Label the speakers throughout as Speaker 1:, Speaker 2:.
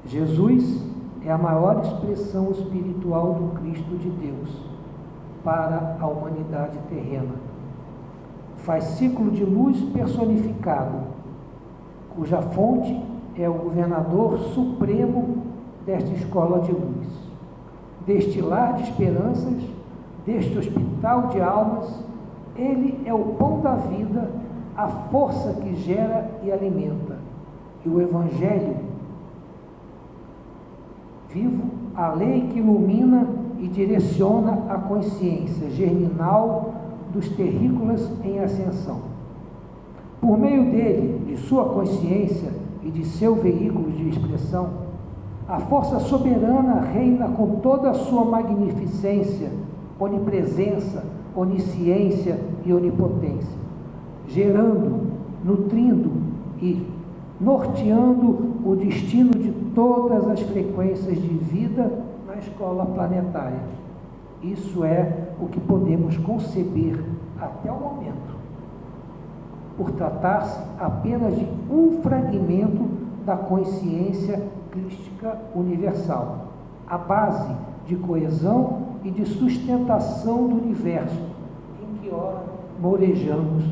Speaker 1: Jesus é a maior expressão espiritual do Cristo de Deus para a humanidade terrena. Fascículo de luz personificado, cuja fonte é o governador supremo desta escola de luz, deste lar de esperanças, deste hospital de almas. Ele é o pão da vida, a força que gera e alimenta. E o Evangelho vivo, a lei que ilumina e direciona a consciência germinal dos terrícolas em ascensão. Por meio dele, de sua consciência e de seu veículo de expressão, a força soberana reina com toda a sua magnificência, onipresença, onisciência e onipotência, gerando, nutrindo e norteando o destino de todas as frequências de vida na escola planetária. Isso é o que podemos conceber até o momento, por tratar-se apenas de um fragmento da consciência crística universal, a base de coesão e de sustentação do universo, em que ora morejamos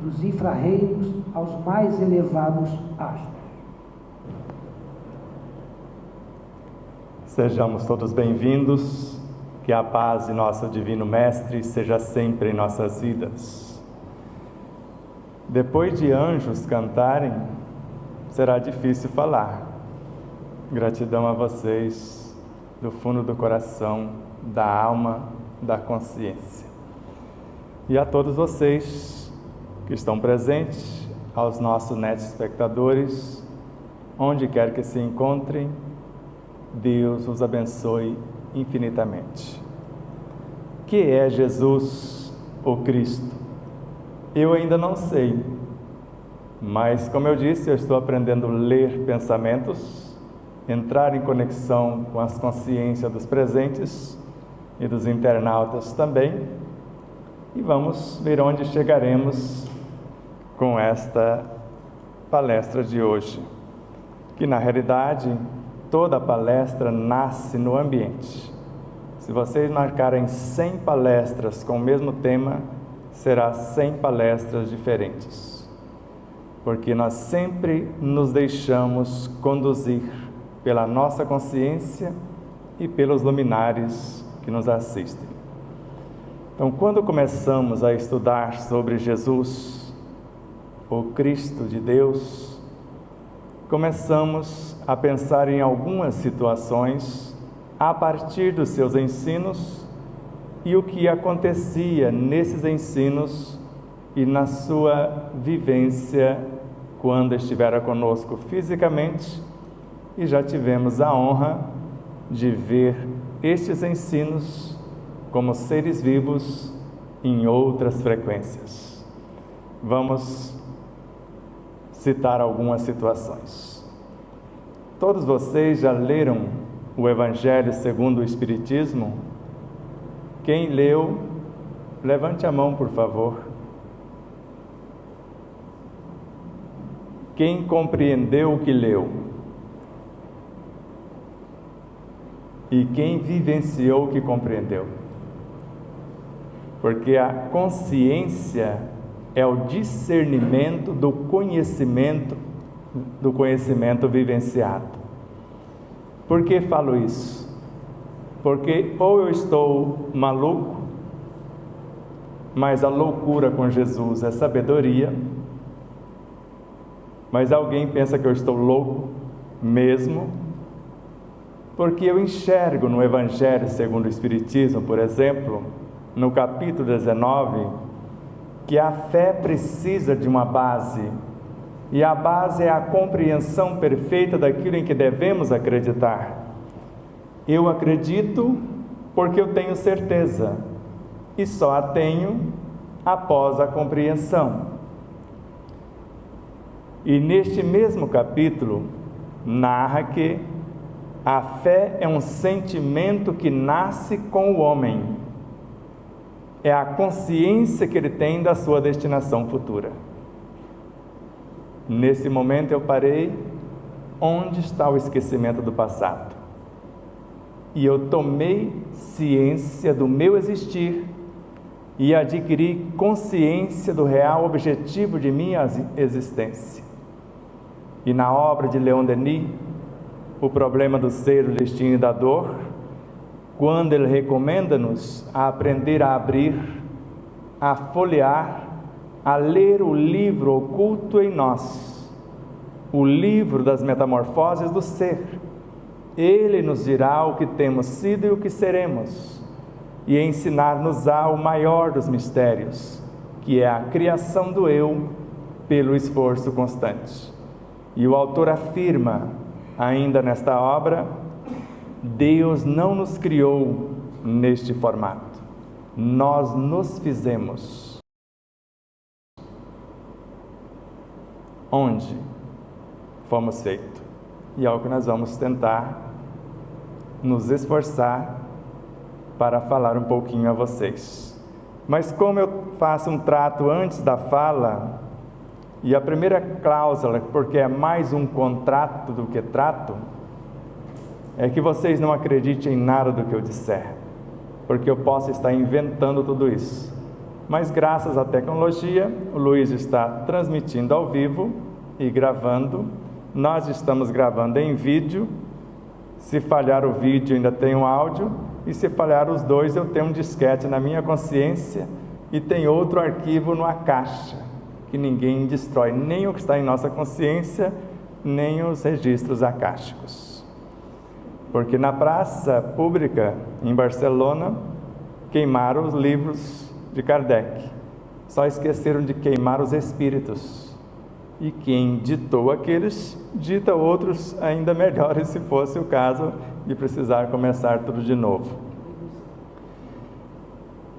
Speaker 1: dos infra-reinos aos mais elevados astros.
Speaker 2: Sejamos todos bem-vindos, que a paz de nosso Divino Mestre seja sempre em nossas vidas. Depois de anjos cantarem, será difícil falar. Gratidão a vocês, do fundo do coração, da alma, da consciência. E a todos vocês que estão presentes, aos nossos netos espectadores, onde quer que se encontrem, Deus os abençoe infinitamente. Que é Jesus, o Cristo? Eu ainda não sei, mas como eu disse, eu estou aprendendo a ler pensamentos, entrar em conexão com as consciências dos presentes e dos internautas também, e vamos ver onde chegaremos com esta palestra de hoje, que na realidade toda palestra nasce no ambiente. Se vocês marcarem 100 palestras com o mesmo tema, será 100 palestras diferentes, porque nós sempre nos deixamos conduzir pela nossa consciência e pelos luminares que nos assistem. Então, quando começamos a estudar sobre Jesus, o Cristo de Deus, começamos a pensar em algumas situações a partir dos seus ensinos e o que acontecia nesses ensinos e na sua vivência quando estivera conosco fisicamente, e já tivemos a honra de ver estes ensinos como seres vivos em outras frequências. Vamos citar algumas situações. Todos vocês já leram o Evangelho segundo o Espiritismo? Quem leu, levante a mão, por favor. Quem compreendeu o que leu? E quem vivenciou o que compreendeu? Porque a consciência é o discernimento do conhecimento vivenciado. Por que falo isso? Porque ou eu estou maluco, mas a loucura com Jesus é sabedoria, mas alguém pensa que eu estou louco mesmo, porque eu enxergo no Evangelho segundo o Espiritismo, por exemplo, no capítulo 19, que a fé precisa de uma base, e a base é a compreensão perfeita daquilo em que devemos acreditar. Eu acredito porque eu tenho certeza, e só a tenho após a compreensão. E neste mesmo capítulo, narra que a fé é um sentimento que nasce com o homem, é a consciência que ele tem da sua destinação futura. Nesse momento eu parei onde está o esquecimento do passado? E eu tomei ciência do meu existir e adquiri consciência do real objetivo de minha existência. E na obra de Leon Denis, O Problema do Ser, o Destino e da Dor, quando ele recomenda-nos a aprender a abrir, a folhear, a ler o livro oculto em nós, o livro das metamorfoses do ser, ele nos dirá o que temos sido e o que seremos, e ensinar-nos-á o maior dos mistérios, que é a criação do eu pelo esforço constante. E o autor afirma, ainda nesta obra, Deus não nos criou neste formato, nós nos fizemos. Onde fomos feitos? E é o que nós vamos tentar nos esforçar para falar um pouquinho a vocês. Mas como eu faço um trato antes da fala, e a primeira cláusula, porque é mais um contrato do que trato, é que vocês não acreditem em nada do que eu disser, porque eu posso estar inventando tudo isso. Mas graças à tecnologia, o Luiz está transmitindo ao vivo e gravando. Nós estamos gravando em vídeo. Se falhar o vídeo, ainda tem um áudio, e se falhar os dois, eu tenho um disquete na minha consciência e tem outro arquivo numa caixa, que ninguém destrói, nem o que está em nossa consciência, nem os registros acásticos. Porque na praça pública, em Barcelona, queimaram os livros de Kardec, só esqueceram de queimar os espíritos. E quem ditou aqueles, dita outros ainda melhores, se fosse o caso de precisar começar tudo de novo.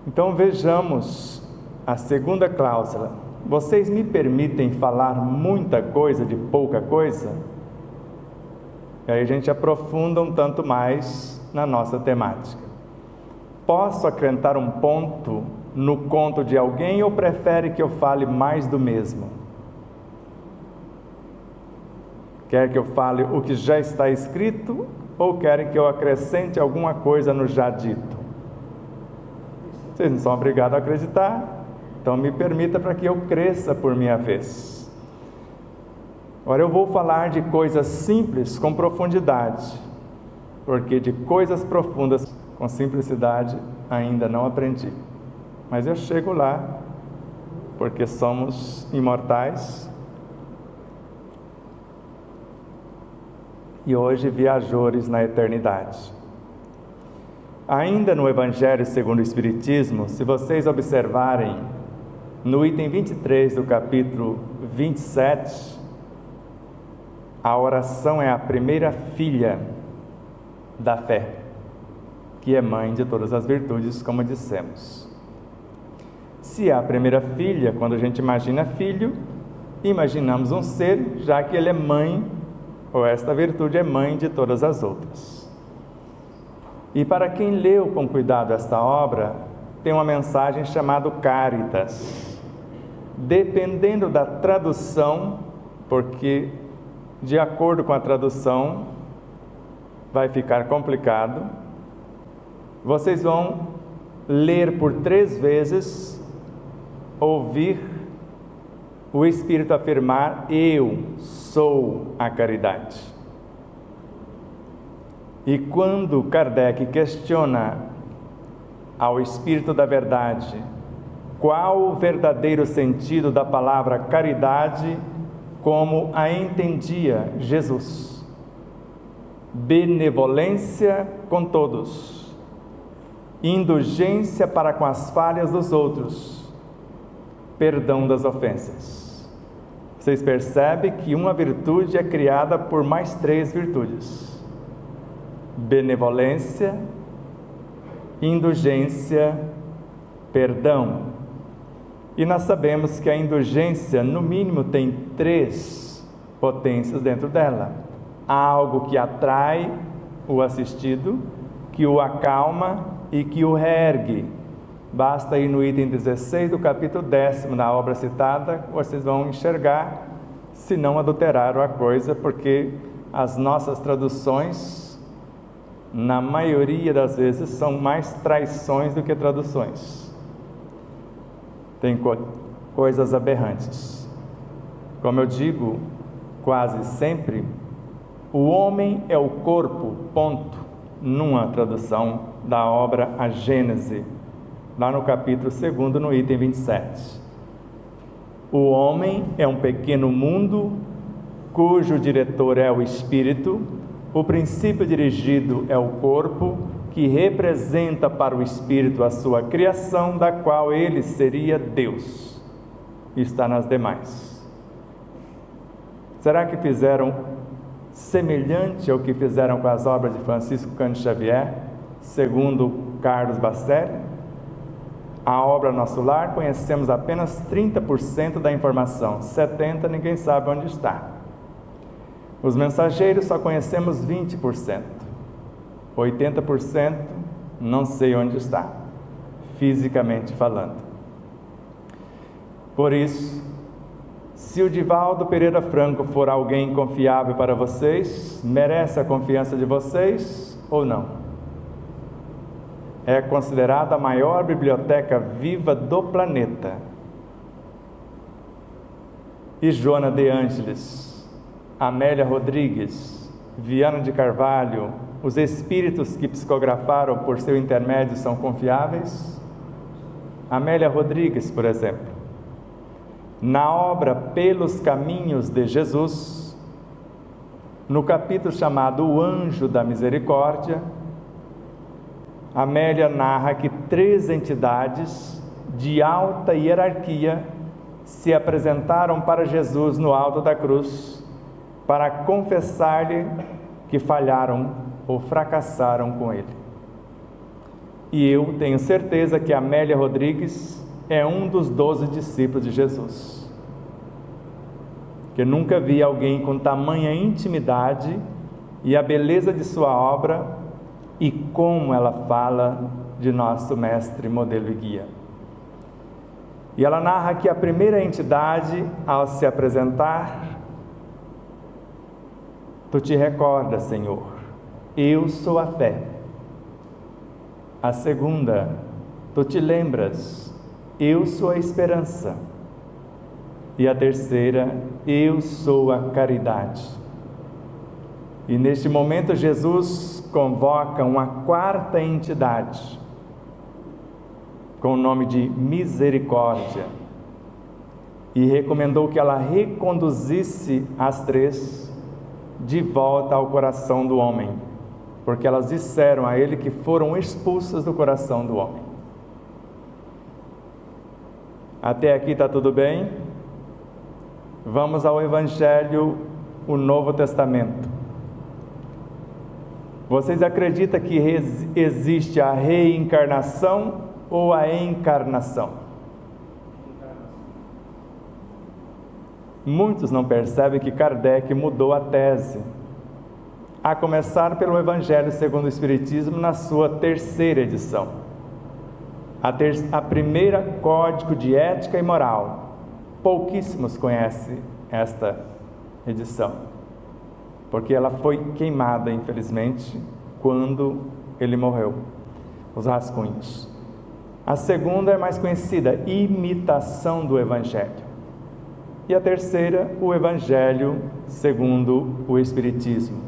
Speaker 2: Então vejamos a segunda cláusula. Vocês me permitem falar muita coisa de pouca coisa? E aí a gente aprofunda um tanto mais na nossa temática. Posso acrescentar um ponto no conto de alguém ou prefere que eu fale mais do mesmo? Quer que eu fale o que já está escrito ou querem que eu acrescente alguma coisa no já dito? Vocês não são obrigados a acreditar, então me permita para que eu cresça por minha vez. Agora eu vou falar de coisas simples com profundidade, porque de coisas profundas com simplicidade ainda não aprendi. Mas eu chego lá, porque somos imortais e hoje viajores na eternidade. Ainda no Evangelho segundo o Espiritismo, se vocês observarem no item 23 do capítulo 27, a oração é a primeira filha da fé, que é mãe de todas as virtudes, como dissemos. Se é a primeira filha, quando a gente imagina filho, imaginamos um ser, já que ele é mãe, ou esta virtude é mãe de todas as outras. E para quem leu com cuidado esta obra, tem uma mensagem chamada Caritas. Dependendo da tradução, porque de acordo com a tradução vai ficar complicado, vocês vão ler por 3 vezes, ouvir o Espírito afirmar: eu sou a caridade. E quando Kardec questiona ao Espírito da Verdade qual o verdadeiro sentido da palavra caridade, como a entendia Jesus: benevolência com todos, indulgência para com as falhas dos outros, perdão das ofensas. Vocês percebem que uma virtude é criada por mais 3 virtudes: benevolência, indulgência, perdão. E nós sabemos que a indulgência, no mínimo, tem 3 potências dentro dela: algo que atrai o assistido, que o acalma e que o reergue. Basta ir no item 16 do capítulo 10, na obra citada, vocês vão enxergar, se não adulteraram a coisa, porque as nossas traduções, na maioria das vezes, são mais traições do que traduções. Tem coisas aberrantes. Como eu digo quase sempre, o homem é o corpo, ponto, numa tradução da obra A Gênese, lá no capítulo 2, no item 27. O homem é um pequeno mundo, cujo diretor é o espírito, o princípio dirigido é o corpo, que representa para o espírito a sua criação, da qual ele seria Deus. Está nas demais. Será que fizeram semelhante ao que fizeram com as obras de Francisco Cândido Xavier, segundo Carlos Bacelli? A obra Nosso Lar, conhecemos apenas 30% da informação, 70% ninguém sabe onde está. Os Mensageiros só conhecemos 20%, 80% não sei onde está, fisicamente falando. Por isso, se o Divaldo Pereira Franco for alguém confiável para vocês, merece a confiança de vocês ou não? É considerada a maior biblioteca viva do planeta. E Joana de Ângeles, Amélia Rodrigues, Viana de Carvalho, os espíritos que psicografaram por seu intermédio são confiáveis? Amélia Rodrigues, por exemplo, na obra Pelos Caminhos de Jesus, no capítulo chamado O Anjo da Misericórdia, Amélia narra que 3 entidades de alta hierarquia se apresentaram para Jesus no alto da cruz para confessar-lhe que falharam ou fracassaram com ele. E eu tenho certeza que Amélia Rodrigues é um dos 12 discípulos de Jesus, que nunca vi alguém com tamanha intimidade e a beleza de sua obra e como ela fala de nosso mestre, modelo e guia. E ela narra que a primeira entidade, ao se apresentar, tu te recordas, Senhor, eu sou a fé. A segunda, tu te lembras, eu sou a esperança. E a terceira, eu sou a caridade. E neste momento Jesus convoca uma 4ª entidade, com o nome de Misericórdia, e recomendou que ela reconduzisse as 3 de volta ao coração do homem, porque elas disseram a ele que foram expulsas do coração do homem. Até aqui está tudo bem? Vamos ao Evangelho, o Novo Testamento. Vocês acreditam que existe a reencarnação ou a encarnação? Muitos não percebem que Kardec mudou a tese, a começar pelo Evangelho segundo o Espiritismo, na sua 3ª edição. A primeira, Código de Ética e Moral. Pouquíssimos conhecem esta edição, porque ela foi queimada, infelizmente, quando ele morreu, os rascunhos. A segunda é mais conhecida, Imitação do Evangelho. E a terceira, o Evangelho segundo o Espiritismo.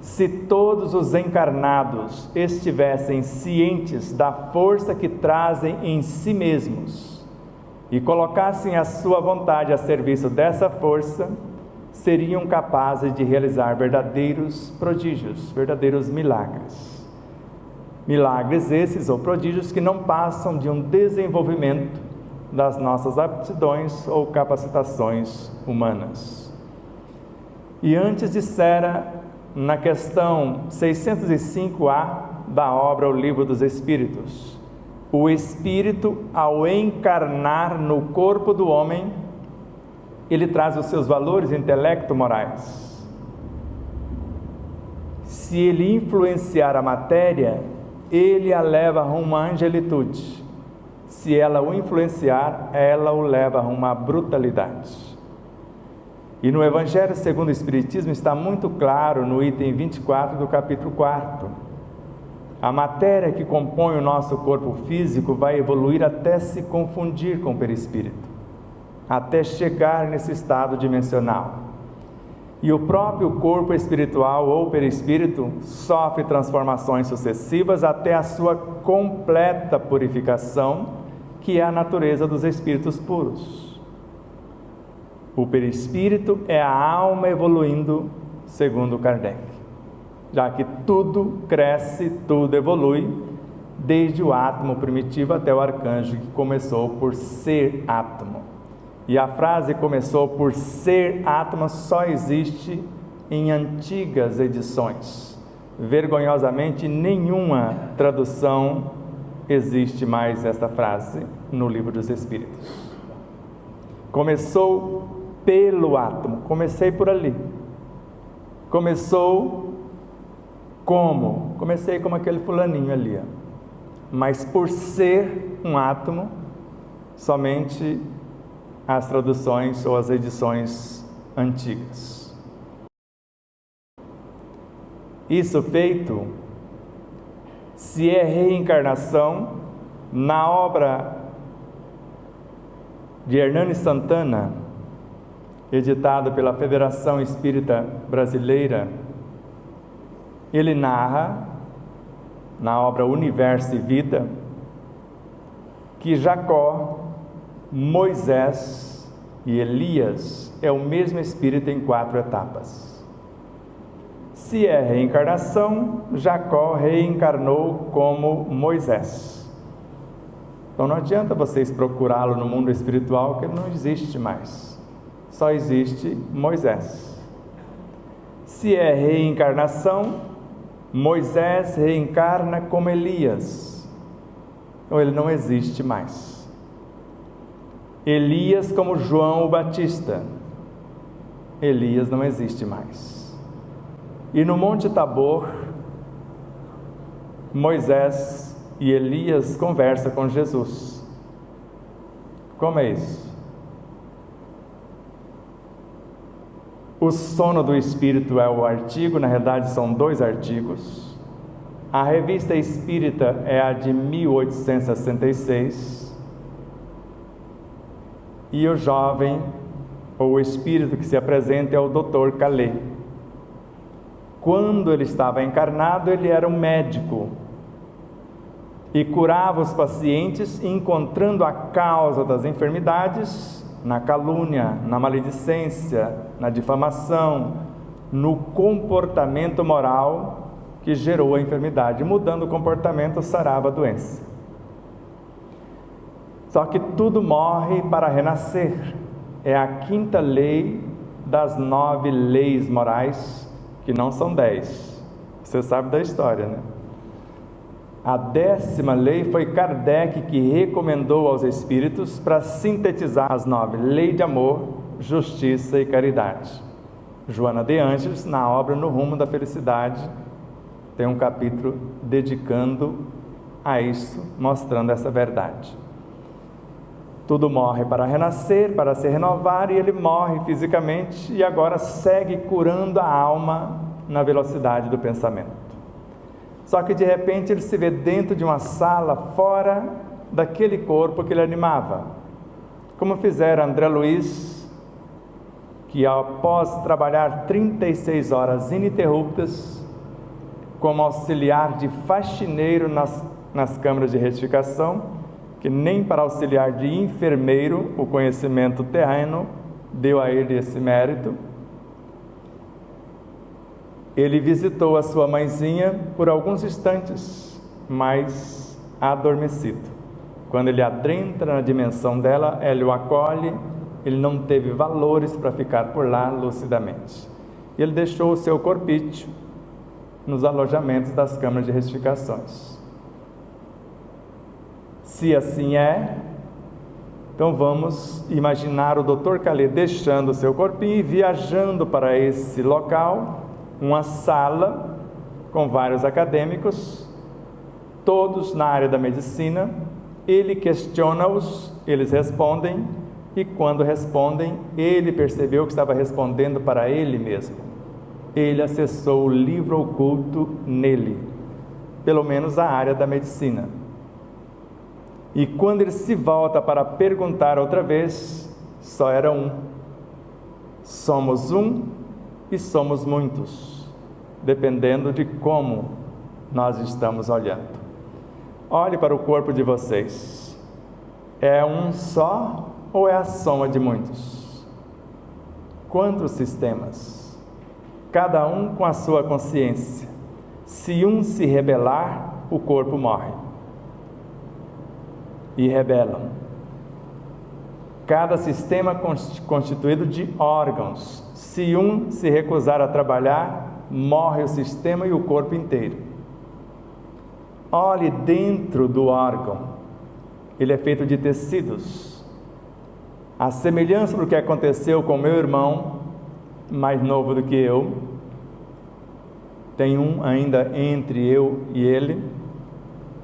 Speaker 2: Se todos os encarnados estivessem cientes da força que trazem em si mesmos e colocassem a sua vontade a serviço dessa força, seriam capazes de realizar verdadeiros prodígios, verdadeiros milagres. Milagres esses ou prodígios que não passam de um desenvolvimento das nossas aptidões ou capacitações humanas. E antes dissera na questão 605A da obra O Livro dos Espíritos: o espírito, ao encarnar no corpo do homem, ele traz os seus valores intelecto-morais. Se ele influenciar a matéria, ele a leva rumo à angelitude. Se ela o influenciar, ela o leva rumo à brutalidade. E no Evangelho segundo o Espiritismo está muito claro no item 24 do capítulo 4. A matéria que compõe o nosso corpo físico vai evoluir até se confundir com o perispírito, até chegar nesse estado dimensional. E o próprio corpo espiritual ou perispírito sofre transformações sucessivas até a sua completa purificação, que é a natureza dos espíritos puros. O perispírito é a alma evoluindo, segundo Kardec, já que tudo cresce, tudo evolui, desde o átomo primitivo até o arcanjo, que começou por ser átomo. E a frase "começou por ser átomo" só existe em antigas edições. Vergonhosamente, nenhuma tradução existe mais esta frase no Livro dos Espíritos. Começou pelo átomo, comecei por ali. Começou como? Comecei como aquele fulaninho ali, ó. Mas por ser um átomo, somente as traduções ou as edições antigas. Isso feito, se é reencarnação, na obra de Hernani Santana, editada pela Federação Espírita Brasileira, ele narra, na obra Universo e Vida, que Jacó, Moisés e Elias é o mesmo espírito em 4 etapas. Se é reencarnação, Jacó reencarnou como Moisés. Então não adianta vocês procurá-lo no mundo espiritual, que ele não existe mais. Só existe Moisés. Se é reencarnação, Moisés reencarna como Elias. Então ele não existe mais. Elias como João o Batista. Elias não existe mais. E no Monte Tabor, Moisés e Elias conversam com Jesus. Como é isso? O Sono do Espírito é o artigo, na realidade são 2 artigos. A Revista Espírita é a de 1866. E o jovem, ou o espírito que se apresenta, é o Dr. Calais. Quando ele estava encarnado, ele era um médico e curava os pacientes, encontrando a causa das enfermidades na calúnia, na maledicência, na difamação, no comportamento moral que gerou a enfermidade. Mudando o comportamento, sarava a doença. Só que tudo morre para renascer. É a 5ª lei das 9 leis morais, que não são 10. Você sabe da história, né? A 10ª lei foi Kardec que recomendou aos espíritos para sintetizar as 9: lei de amor, justiça e caridade. Joana de Ângeles, na obra No Rumo da Felicidade, tem um capítulo dedicando a isso, mostrando essa verdade. Tudo morre para renascer, para se renovar, e ele morre fisicamente e agora segue curando a alma na velocidade do pensamento. Só que de repente ele se vê dentro de uma sala fora daquele corpo que ele animava, como fizeram André Luiz, que após trabalhar 36 horas ininterruptas como auxiliar de faxineiro nas câmaras de retificação, que nem para auxiliar de enfermeiro o conhecimento terreno deu a ele esse mérito. Ele visitou a sua mãezinha por alguns instantes, mas adormecido. Quando ele adentra na dimensão dela, ela o acolhe, ele não teve valores para ficar por lá lucidamente. Ele deixou o seu corpício nos alojamentos das câmaras de retificações. Se assim é, então vamos imaginar o Dr. Calais deixando o seu corpinho e viajando para esse local, uma sala com vários acadêmicos, todos na área da medicina. Ele questiona-os, eles respondem, e quando respondem, ele percebeu que estava respondendo para ele mesmo. Ele acessou o livro oculto nele, pelo menos a área da medicina. E quando ele se volta para perguntar outra vez, só era um. Somos um e somos muitos, dependendo de como nós estamos olhando. Olhe para o corpo de vocês. É um só ou é a soma de muitos? Quantos sistemas? Cada um com a sua consciência. Se um se rebelar, o corpo morre. E rebelam. Cada sistema constituído de órgãos. Se um se recusar a trabalhar, morre o sistema e o corpo inteiro. Olhe dentro do órgão. Ele é feito de tecidos. A semelhança do que aconteceu com meu irmão, mais novo do que eu, tem um ainda entre eu e ele,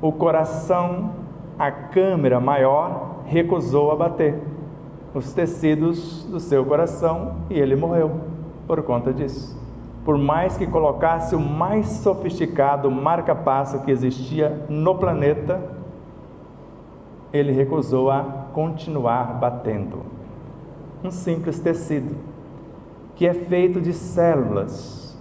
Speaker 2: o coração, a câmara maior, recusou a bater os tecidos do seu coração e ele morreu por conta disso. Por mais que colocasse o mais sofisticado marca-passo que existia no planeta, ele recusou a continuar batendo. Um simples tecido, que é feito de células,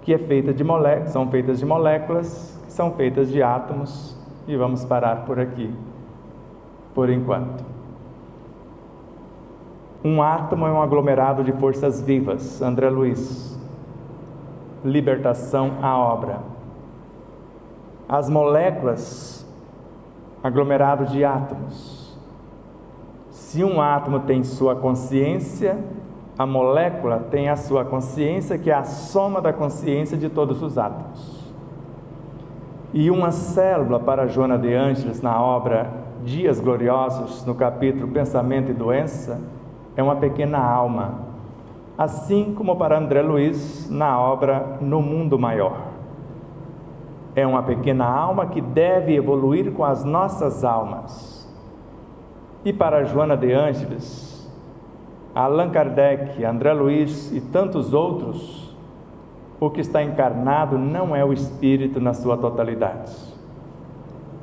Speaker 2: que é feita de moléculas, são feitas de moléculas, que são feitas de átomos, e vamos parar por aqui, por enquanto. Um átomo é um aglomerado de forças vivas. André Luiz. Libertação à obra. As moléculas, aglomerado de átomos. Se um átomo tem sua consciência, a molécula tem a sua consciência, que é a soma da consciência de todos os átomos. E uma célula, para Joana de Ângeles, na obra Dias Gloriosos, no capítulo Pensamento e Doença, é uma pequena alma, assim como para André Luiz, na obra No Mundo Maior. É uma pequena alma que deve evoluir com as nossas almas. E para Joana de Ângeles, Allan Kardec, André Luiz e tantos outros, o que está encarnado não é o espírito na sua totalidade.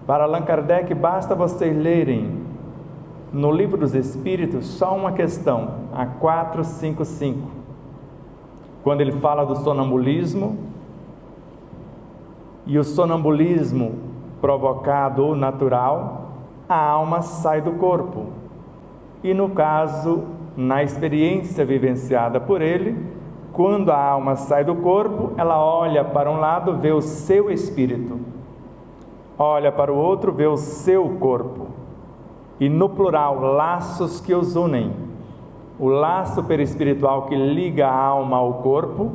Speaker 2: Para Allan Kardec, basta vocês lerem no Livro dos Espíritos só uma questão, a 455, quando ele fala do sonambulismo, e o sonambulismo provocado ou natural, a alma sai do corpo. E no caso, na experiência vivenciada por ele, quando a alma sai do corpo, ela olha para um lado, vê o seu espírito, olha para o outro, vê o seu corpo. E no plural, laços que os unem. O laço perispiritual que liga a alma ao corpo,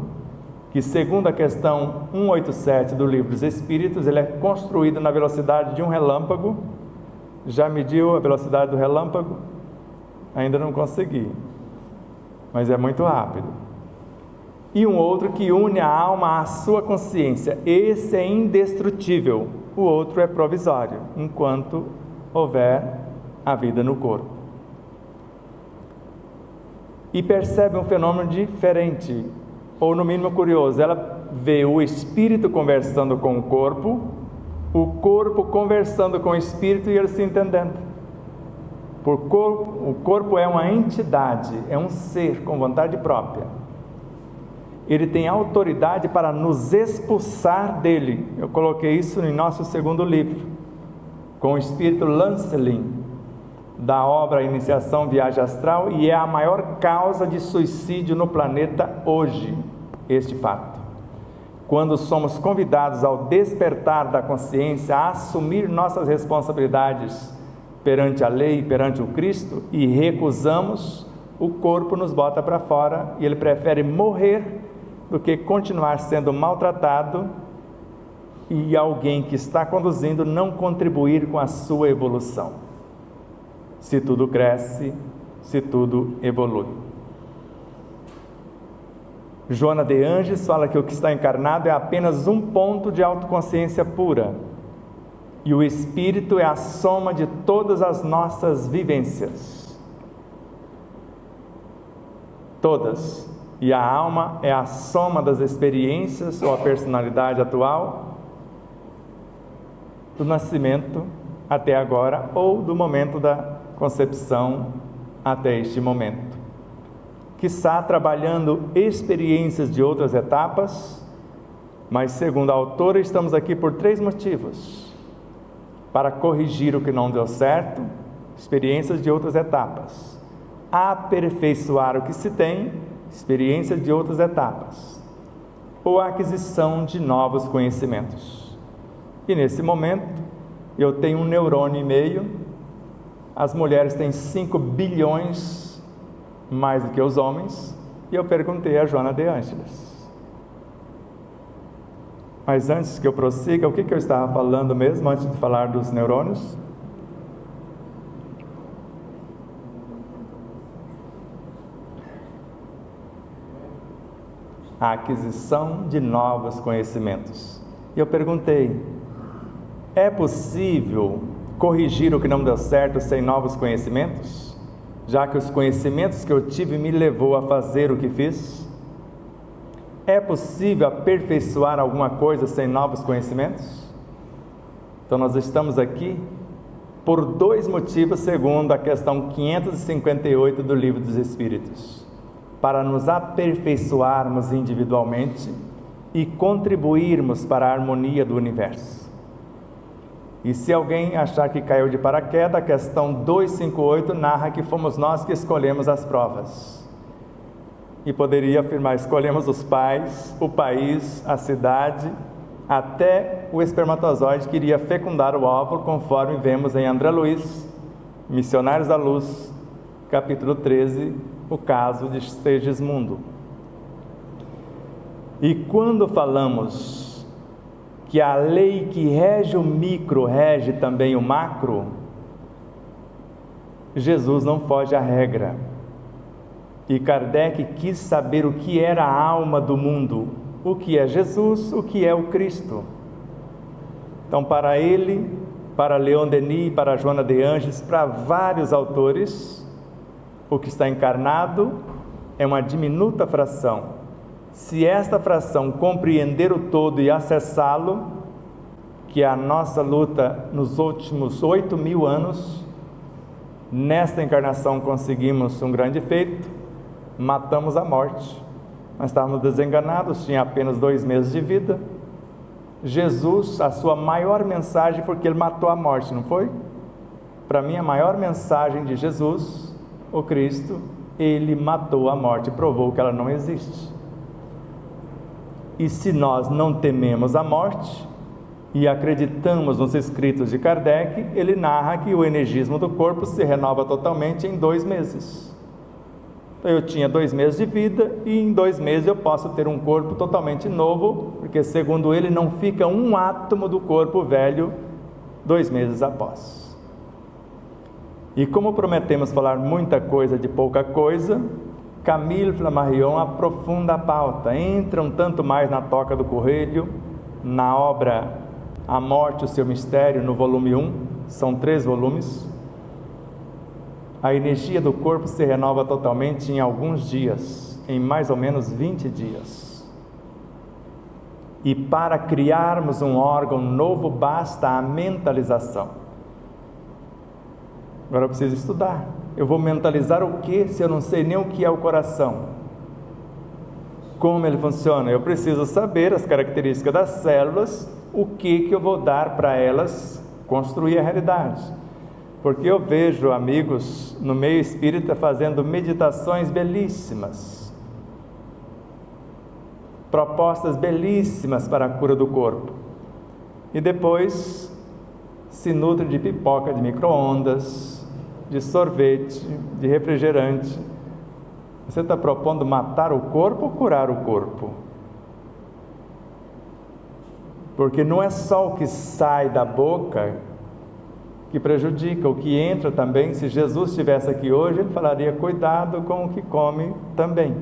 Speaker 2: que segundo a questão 187 do Livro dos Espíritos, ele é construído na velocidade de um relâmpago. Já mediu a velocidade do relâmpago? Ainda não consegui, mas é muito rápido. E um outro que une a alma à sua consciência. Esse é indestrutível, o outro é provisório, enquanto houver a vida no corpo. E percebe um fenômeno diferente, ou no mínimo curioso. Ela vê o espírito conversando com o corpo conversando com o espírito e eles se entendendo. O corpo é uma entidade, é um ser com vontade própria. Ele tem autoridade para nos expulsar dele. Eu coloquei isso em nosso segundo livro, com o espírito Lancelin, da obra Iniciação Viagem Astral, e é a maior causa de suicídio no planeta hoje, este fato. Quando somos convidados ao despertar da consciência, a assumir nossas responsabilidades perante a lei, perante o Cristo, e recusamos, o corpo nos bota para fora, e ele prefere morrer do que continuar sendo maltratado, e alguém que está conduzindo não contribuir com a sua evolução. Se tudo cresce, se tudo evolui. Joana de Ângeles fala que o que está encarnado é apenas um ponto de autoconsciência pura. E o espírito é a soma de todas as nossas vivências. Todas. E a alma é a soma das experiências ou a personalidade atual do nascimento até agora, ou do momento da concepção até este momento. Quiçá trabalhando experiências de outras etapas, mas segundo a autora, estamos aqui por 3 motivos: para corrigir o que não deu certo, experiências de outras etapas; aperfeiçoar o que se tem, experiências de outras etapas; ou a aquisição de novos conhecimentos. E nesse momento, eu tenho 1,5 neurônio, as mulheres têm 5 bilhões mais do que os homens, e eu perguntei a Joana de Ângeles. Mas antes que eu prossiga, o que eu estava falando mesmo, antes de falar dos neurônios? A aquisição de novos conhecimentos. E eu perguntei: é possível corrigir o que não deu certo sem novos conhecimentos? Já que os conhecimentos que eu tive me levou a fazer o que fiz? É possível aperfeiçoar alguma coisa sem novos conhecimentos? Então nós estamos aqui por 2 motivos, segundo a questão 558 do Livro dos Espíritos: para nos aperfeiçoarmos individualmente e contribuirmos para a harmonia do universo. E se alguém achar que caiu de paraquedas, a questão 258 narra que fomos nós que escolhemos as provas. E poderia afirmar: escolhemos os pais, o país, a cidade, até o espermatozoide que iria fecundar o óvulo, conforme vemos em André Luiz, Missionários da Luz, capítulo 13, o caso de Segismundo. E quando falamos que a lei que rege o micro rege também o macro, Jesus não foge à regra. E Kardec quis saber o que era a alma do mundo, o que é Jesus, o que é o Cristo. Então, para ele, para Leon Denis, para Joana de Ângeles, para vários autores, o que está encarnado é uma diminuta fração. Se esta fração compreender o todo e acessá-lo, que é a nossa luta nos últimos 8.000 anos, nesta encarnação conseguimos um grande feito: matamos a morte. Nós estávamos desenganados, tinha apenas 2 meses de vida. Jesus, a sua maior mensagem, porque ele matou a morte, não foi? Para mim, a maior mensagem de Jesus, o Cristo, ele matou a morte, provou que ela não existe. E se nós não tememos a morte e acreditamos nos escritos de Kardec, ele narra que o energismo do corpo se renova totalmente em 2 meses. Então eu tinha 2 meses de vida e em 2 meses eu posso ter um corpo totalmente novo, porque segundo ele não fica um átomo do corpo velho 2 meses após. E como prometemos falar muita coisa de pouca coisa, Camille Flammarion aprofunda a pauta, entra um tanto mais na Toca do Coelho, na obra A Morte, o Seu Mistério, no volume 1, são 3 volumes. A energia do corpo se renova totalmente em alguns dias, em mais ou menos 20 dias. E para criarmos um órgão novo, basta a mentalização. Agora eu preciso estudar. Eu vou mentalizar o que se eu não sei nem o que é o coração? Como ele funciona? Eu preciso saber as características das células, o que eu vou dar para elas construir a realidade. Porque eu vejo amigos no meio espírita fazendo meditações belíssimas, propostas belíssimas para a cura do corpo, e depois se nutre de pipoca de micro-ondas, de sorvete, de refrigerante. Você está propondo matar o corpo ou curar o corpo? Porque não é só o que sai da boca que prejudica, o que entra também. Se Jesus estivesse aqui hoje, ele falaria: cuidado com o que come também.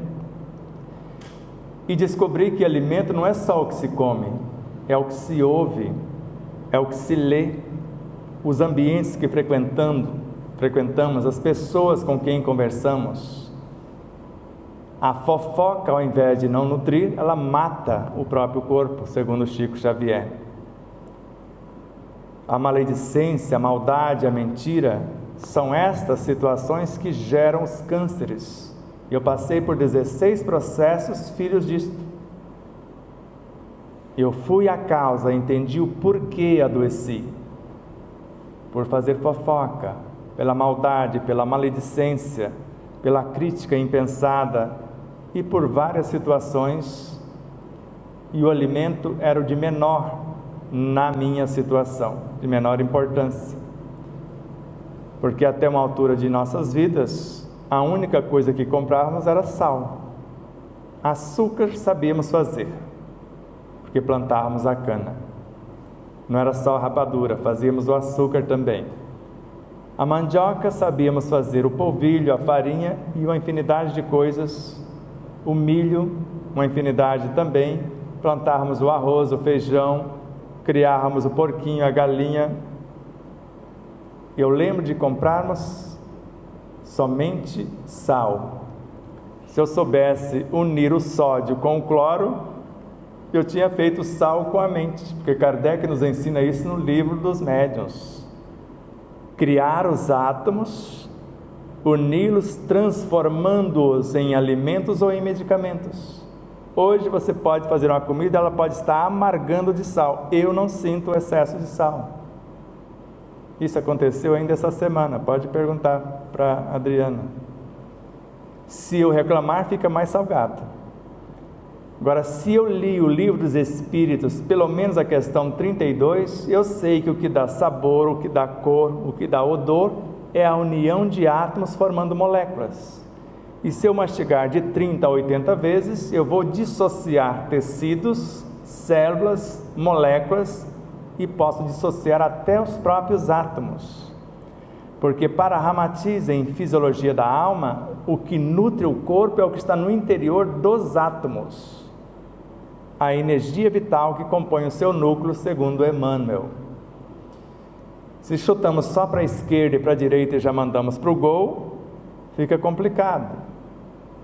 Speaker 2: E descobrir que alimento não é só o que se come, é o que se ouve, é o que se lê, os ambientes que frequentamos, as pessoas com quem conversamos. A fofoca, ao invés de não nutrir, ela mata o próprio corpo, segundo Chico Xavier. A maledicência, a maldade, a mentira, são estas situações que geram os cânceres. Eu passei por 16 processos filhos disto. Eu fui a causa, entendi o porquê adoeci. Por fazer fofoca, pela maldade, pela maledicência, pela crítica impensada e por várias situações, e o alimento era o de menor na minha situação, de menor importância. Porque até uma altura de nossas vidas, a única coisa que comprávamos era sal. Açúcar sabíamos fazer, porque plantávamos a cana. Não era só a rapadura, fazíamos o açúcar também. A mandioca sabíamos fazer, o polvilho, a farinha e uma infinidade de coisas. O milho, uma infinidade também. Plantávamos o arroz, o feijão, criávamos o porquinho, a galinha. Eu lembro de comprarmos somente sal. Se eu soubesse unir o sódio com o cloro, eu tinha feito sal com a mente, porque Kardec nos ensina isso no livro dos médiuns. Criar os átomos, uni-los transformando-os em alimentos ou em medicamentos. Hoje você pode fazer uma comida, ela pode estar amargando de sal. Eu não sinto o excesso de sal. Isso aconteceu ainda essa semana, pode perguntar para a Adriana. Se eu reclamar, fica mais salgado. Agora, se eu li o livro dos Espíritos, pelo menos a questão 32, eu sei que o que dá sabor, o que dá cor, o que dá odor, é a união de átomos formando moléculas. E se eu mastigar de 30 a 80 vezes, eu vou dissociar tecidos, células, moléculas, e posso dissociar até os próprios átomos. Porque para Ramatiz, em Fisiologia da Alma, o que nutre o corpo é o que está no interior dos átomos. A energia vital que compõe o seu núcleo, segundo Emmanuel. Se chutamos só para a esquerda e para a direita e já mandamos para o gol, fica complicado.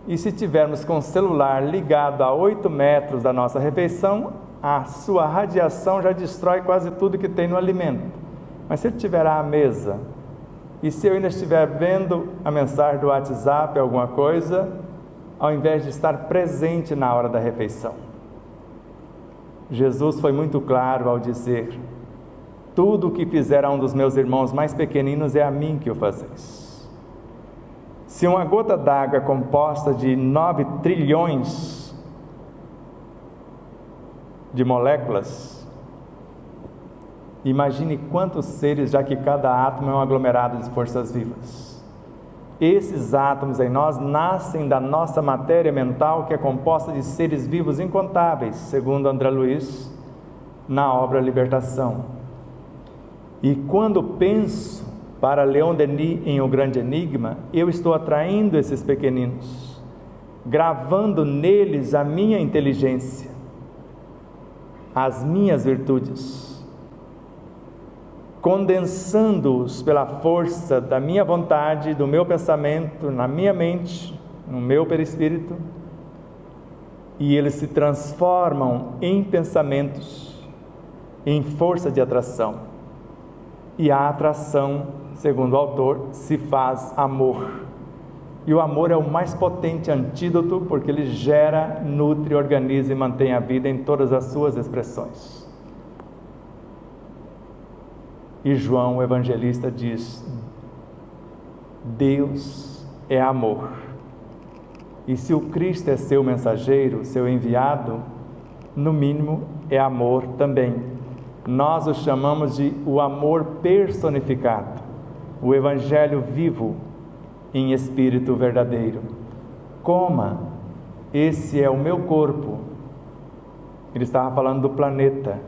Speaker 2: E se tivermos com o celular ligado a 8 metros da nossa refeição, a sua radiação já destrói quase tudo que tem no alimento. Mas se ele estiver à mesa, e se eu ainda estiver vendo a mensagem do WhatsApp, alguma coisa, ao invés de estar presente na hora da refeição. Jesus foi muito claro ao dizer: tudo o que fizer a um dos meus irmãos mais pequeninos é a mim que o fazeis. Se uma gota d'água é composta de 9 trilhões de moléculas, imagine quantos seres, já que cada átomo é um aglomerado de forças vivas. Esses átomos em nós nascem da nossa matéria mental, que é composta de seres vivos incontáveis, segundo André Luiz, na obra Libertação. E quando penso para Leon Denis em O Grande Enigma, eu estou atraindo esses pequeninos, gravando neles a minha inteligência, as minhas virtudes, condensando-os pela força da minha vontade, do meu pensamento, na minha mente, no meu perispírito, e eles se transformam em pensamentos, em força de atração. E a atração, segundo o autor, se faz amor. E o amor é o mais potente antídoto, porque ele gera, nutre, organiza e mantém a vida em todas as suas expressões. E João, o evangelista, diz: Deus é amor. E se o Cristo é seu mensageiro, seu enviado, no mínimo é amor também. Nós o chamamos de o amor personificado, o evangelho vivo em espírito verdadeiro. Coma, esse é o meu corpo. Ele estava falando do planeta.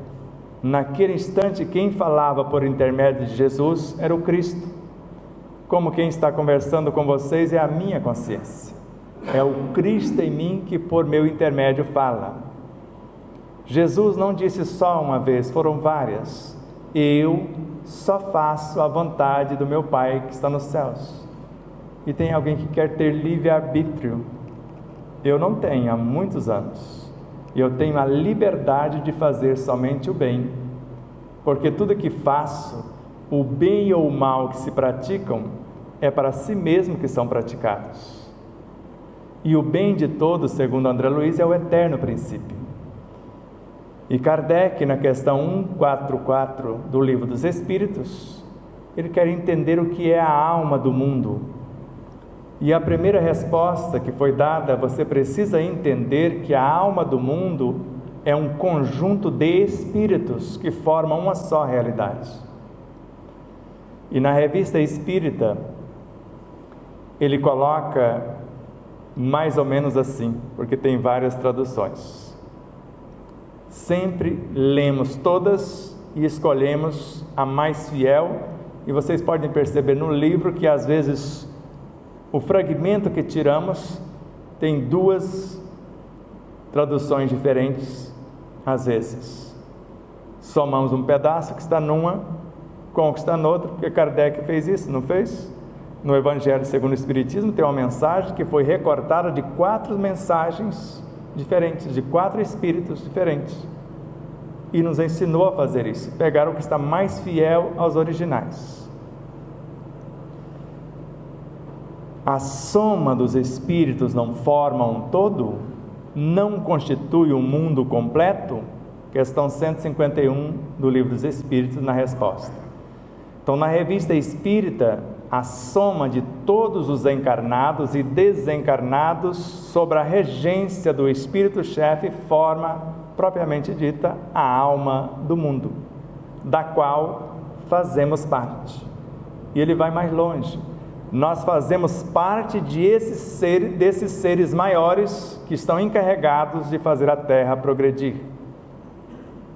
Speaker 2: Naquele instante, quem falava por intermédio de Jesus era o Cristo. Como quem está conversando com vocês é a minha consciência. É o Cristo em mim que por meu intermédio fala. Jesus não disse só uma vez, foram várias. eu só faço a vontade do meu Pai que está nos céus. E tem alguém que quer ter livre-arbítrio. Eu não tenho há muitos anos. Eu tenho a liberdade de fazer somente o bem, porque tudo que faço, o bem ou o mal que se praticam, é para si mesmo que são praticados. E o bem de todos, segundo André Luiz, é o eterno princípio. E Kardec, na questão 144 do Livro dos Espíritos, ele quer entender o que é a alma do mundo. E a primeira resposta que foi dada: você precisa entender que a alma do mundo é um conjunto de espíritos que formam uma só realidade. E na Revista Espírita, ele coloca mais ou menos assim, porque tem várias traduções. Sempre lemos todas e escolhemos a mais fiel, e vocês podem perceber no livro que às vezes o fragmento que tiramos tem duas traduções diferentes, às vezes. Somamos um pedaço que está numa com o que está noutra, porque Kardec fez isso, não fez? No Evangelho segundo o Espiritismo tem uma mensagem que foi recortada de 4 mensagens diferentes, de 4 espíritos diferentes. E nos ensinou a fazer isso, pegar o que está mais fiel aos originais. A soma dos espíritos não forma um todo? Não constitui um mundo completo? Questão 151 do Livro dos Espíritos, na resposta. Então, na Revista Espírita, a soma de todos os encarnados e desencarnados sob a regência do Espírito-chefe forma, propriamente dita, a alma do mundo, da qual fazemos parte. E ele vai mais longe. Nós fazemos parte desses seres maiores que estão encarregados de fazer a Terra progredir.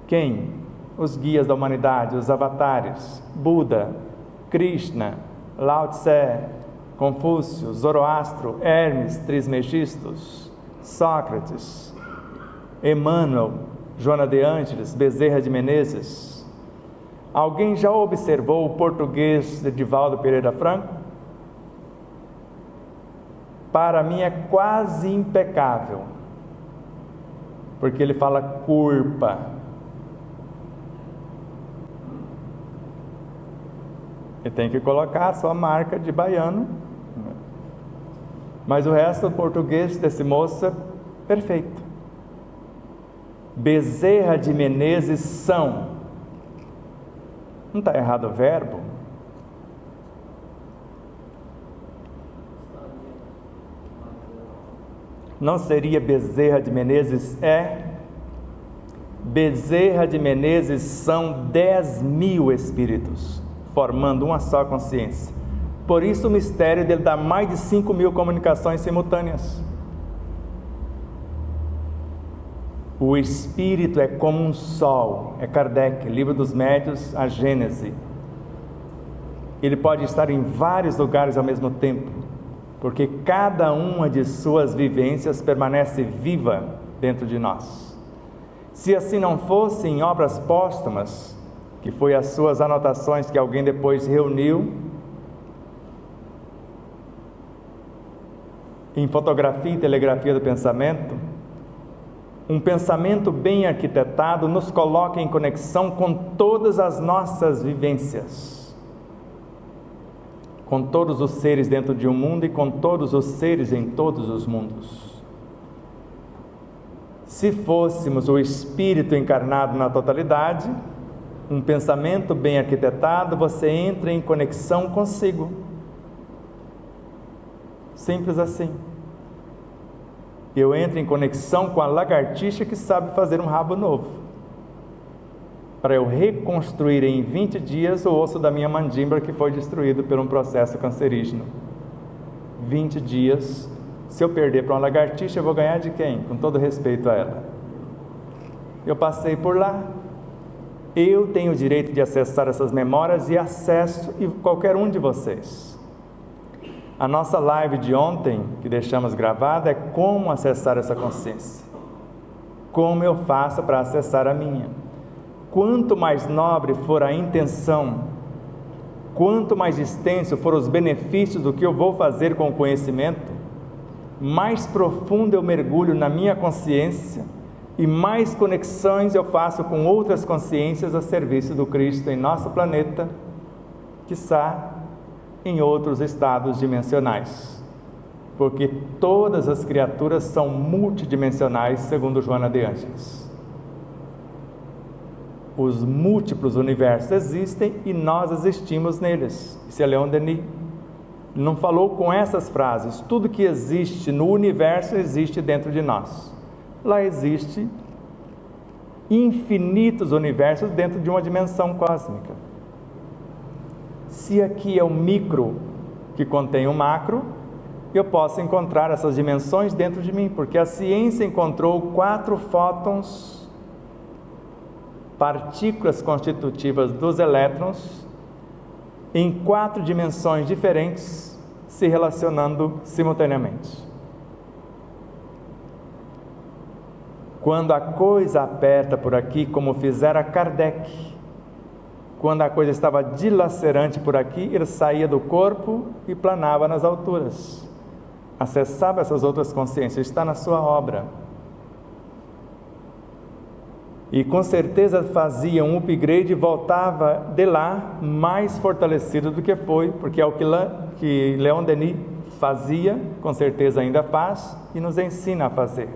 Speaker 2: Quem? Os guias da humanidade, os avatares: Buda, Krishna, Lao Tse, Confúcio, Zoroastro, Hermes Trismegistus, Sócrates, Emmanuel, Joana de Ângeles, Bezerra de Menezes. Alguém já observou o português de Divaldo Pereira Franco? Para mim é quase impecável, porque ele fala culpa. E tem que colocar a sua marca de baiano, mas o resto do português desse moço é perfeito. Bezerra de Menezes são, não está errado o verbo? Não seria Bezerra de Menezes é? Bezerra de Menezes são 10.000 espíritos, formando uma só consciência. Por isso o mistério dele dá mais de 5.000 comunicações simultâneas. O espírito é como um sol, é Kardec, Livro dos Médiuns, a Gênese. Ele pode estar em vários lugares ao mesmo tempo, porque cada uma de suas vivências permanece viva dentro de nós. Se assim não fosse, em obras póstumas, que foi as suas anotações que alguém depois reuniu em Fotografia e Telegrafia do Pensamento, um pensamento bem arquitetado nos coloca em conexão com todas as nossas vivências, com todos os seres dentro de um mundo e com todos os seres em todos os mundos. Se fôssemos o espírito encarnado na totalidade, um pensamento bem arquitetado, você entra em conexão consigo. Simples assim. Eu entro em conexão com a lagartixa que sabe fazer um rabo novo, para eu reconstruir em 20 dias o osso da minha mandíbula que foi destruído por um processo cancerígeno. 20 dias. Se eu perder para uma lagartixa, eu vou ganhar de quem? Com todo respeito a ela. Eu passei por lá. Eu tenho o direito de acessar essas memórias e acesso, e qualquer um de vocês. A nossa live de ontem, que deixamos gravada, é como acessar essa consciência. Como eu faço para acessar a minha? quanto mais nobre for a intenção, quanto mais extenso for os benefícios do que eu vou fazer com o conhecimento, mais profundo eu mergulho na minha consciência e mais conexões eu faço com outras consciências a serviço do Cristo em nosso planeta, quiçá em outros estados dimensionais, porque todas as criaturas são multidimensionais, segundo Joana de Ângeles. Os múltiplos universos existem e nós existimos neles. Isso é Leon Denis. Ele não falou com essas frases: tudo que existe no universo existe dentro de nós. Lá existe infinitos universos dentro de uma dimensão cósmica. Se aqui é o micro que contém o macro, eu posso encontrar essas dimensões dentro de mim, porque a ciência encontrou 4 fótons, partículas constitutivas dos elétrons, em 4 dimensões diferentes, se relacionando simultaneamente. Quando a coisa aperta por aqui, como fizera Kardec, quando a coisa estava dilacerante por aqui, ele saía do corpo e planava nas alturas, acessava essas outras consciências. Está na sua obra. E com certeza fazia um upgrade e voltava de lá mais fortalecido do que foi, porque é o que Leon Denis fazia, com certeza ainda faz, e nos ensina a fazer.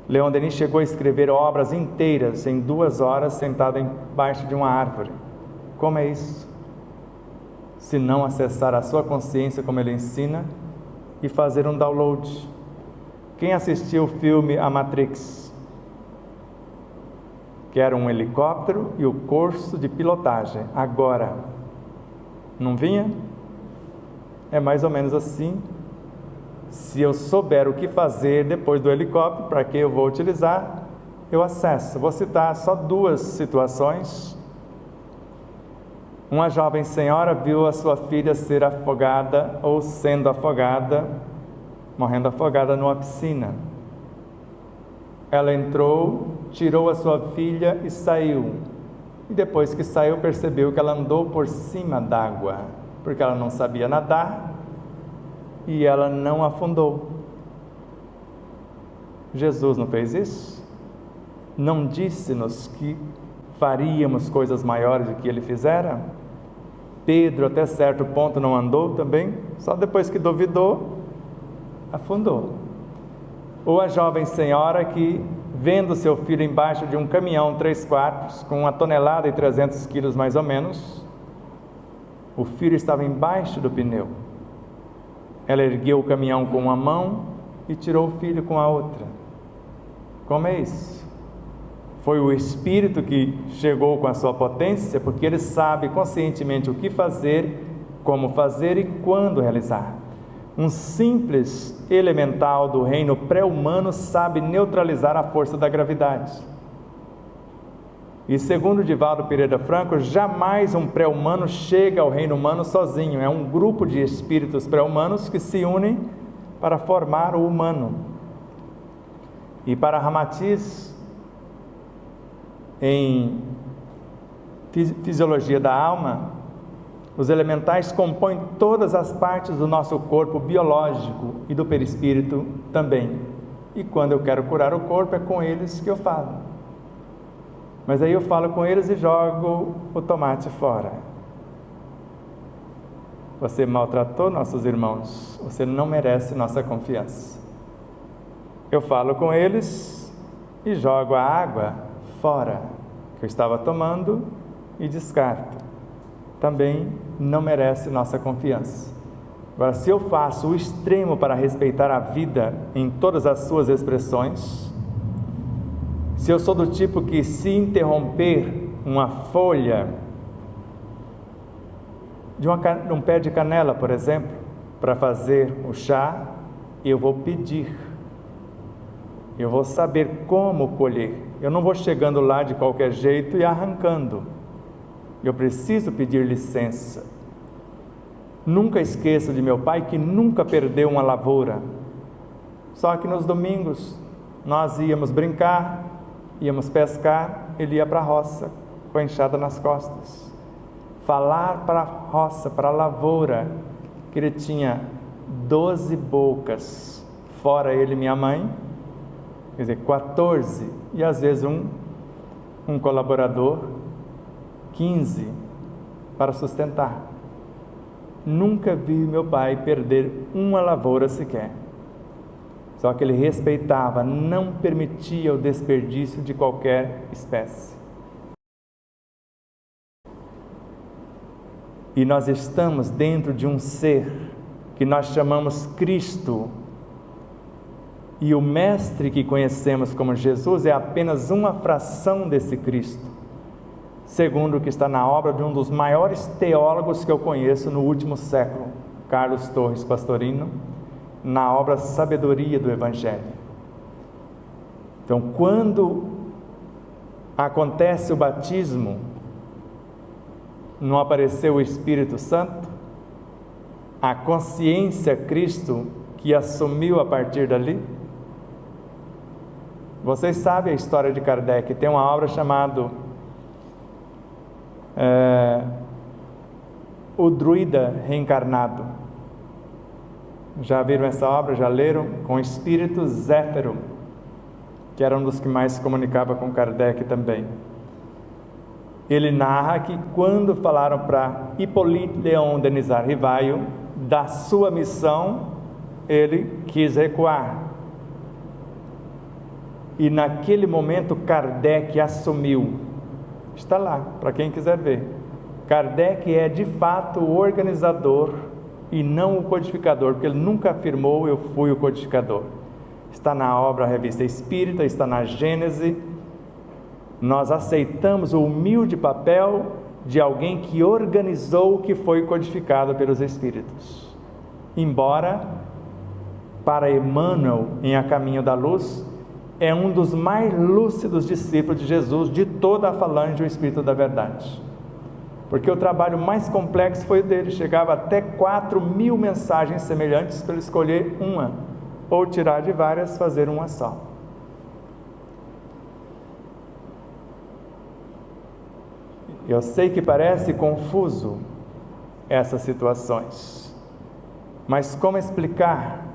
Speaker 2: Leon Denis chegou a escrever obras inteiras em 2 horas, sentado embaixo de uma árvore. Como é isso? Se não acessar a sua consciência, como ele ensina, e fazer um download. Quem assistiu o filme A Matrix? Que era um helicóptero e o curso de pilotagem. Agora, não vinha? É mais ou menos assim. Se eu souber o que fazer depois do helicóptero, para que eu vou utilizar, eu acesso. Vou citar só 2 situações. Uma jovem senhora viu a sua filha ser afogada ou sendo afogada, morrendo afogada numa piscina. Ela entrou, tirou a sua filha e saiu. E depois que saiu, percebeu que ela andou por cima d'água, porque ela não sabia nadar e ela não afundou. Jesus não fez isso? Não disse-nos que faríamos coisas maiores do que ele fizera? Pedro até certo ponto não andou também, só depois que duvidou, afundou. Ou a jovem senhora que, vendo seu filho embaixo de um caminhão 3/4, com 1,3 toneladas mais ou menos, o filho estava embaixo do pneu. Ela ergueu o caminhão com uma mão e tirou o filho com a outra. Como é isso? Foi o Espírito que chegou com a sua potência, porque ele sabe conscientemente o que fazer, como fazer e quando realizar. Um simples elemental do reino pré-humano sabe neutralizar a força da gravidade. E segundo Divaldo Pereira Franco, jamais um pré-humano chega ao reino humano sozinho. É um grupo de espíritos pré-humanos que se unem para formar o humano. E para Ramatiz, em Fisiologia da Alma, os elementais compõem todas as partes do nosso corpo biológico e do perispírito também. E quando eu quero curar o corpo, é com eles que eu falo. Mas aí eu falo com eles e jogo o tomate fora. Você maltratou nossos irmãos, você não merece nossa confiança. Eu falo com eles e jogo a água fora, que eu estava tomando, e descarto. Também não merece nossa confiança. Agora, se eu faço o extremo para respeitar a vida em todas as suas expressões, se eu sou do tipo que, se interromper uma folha de um pé de canela, por exemplo, para fazer o chá, eu vou pedir. Eu vou saber como colher. Eu não vou chegando lá de qualquer jeito e arrancando. Eu preciso pedir licença. Nunca esqueço de meu pai, que nunca perdeu uma lavoura. Só que nos domingos nós íamos brincar Íamos pescar, ele ia para a roça, com a enxada nas costas. Falar para a roça, para a lavoura, que ele tinha 12 bocas, fora ele e minha mãe, quer dizer, 14, e às vezes um colaborador, 15, para sustentar. Nunca vi meu pai perder uma lavoura sequer. Só que ele respeitava, não permitia o desperdício de qualquer espécie. E nós estamos dentro de um ser que nós chamamos Cristo. E o Mestre que conhecemos como Jesus é apenas uma fração desse Cristo, segundo o que está na obra de um dos maiores teólogos que eu conheço no último século, Carlos Torres Pastorino, na obra Sabedoria do Evangelho. Então, quando acontece o batismo, não apareceu o Espírito Santo, a consciência Cristo que assumiu a partir dali. Vocês sabem a história de Kardec, tem uma obra chamada O Druida Reencarnado. Já viram essa obra? Já leram? Com o espírito Zéfiro, que era um dos que mais se comunicava com Kardec também. Ele narra que quando falaram para Hippolyte Léon Denisard Rivaio da sua missão, ele quis recuar. E naquele momento Kardec assumiu. Está lá, para quem quiser ver. Kardec é de fato o organizador e não o codificador, porque ele nunca afirmou eu fui o codificador. Está na obra Revista Espírita, está na Gênese. Nós aceitamos o humilde papel de alguém que organizou o que foi codificado pelos Espíritos. Embora, para Emmanuel, em A Caminho da Luz, é um dos mais lúcidos discípulos de Jesus, de toda a falange do Espírito da Verdade. Porque o trabalho mais complexo foi o dele, chegava até 4.000 mensagens semelhantes para ele escolher uma, ou tirar de várias, fazer uma só. Eu sei que parece confuso essas situações, mas como explicar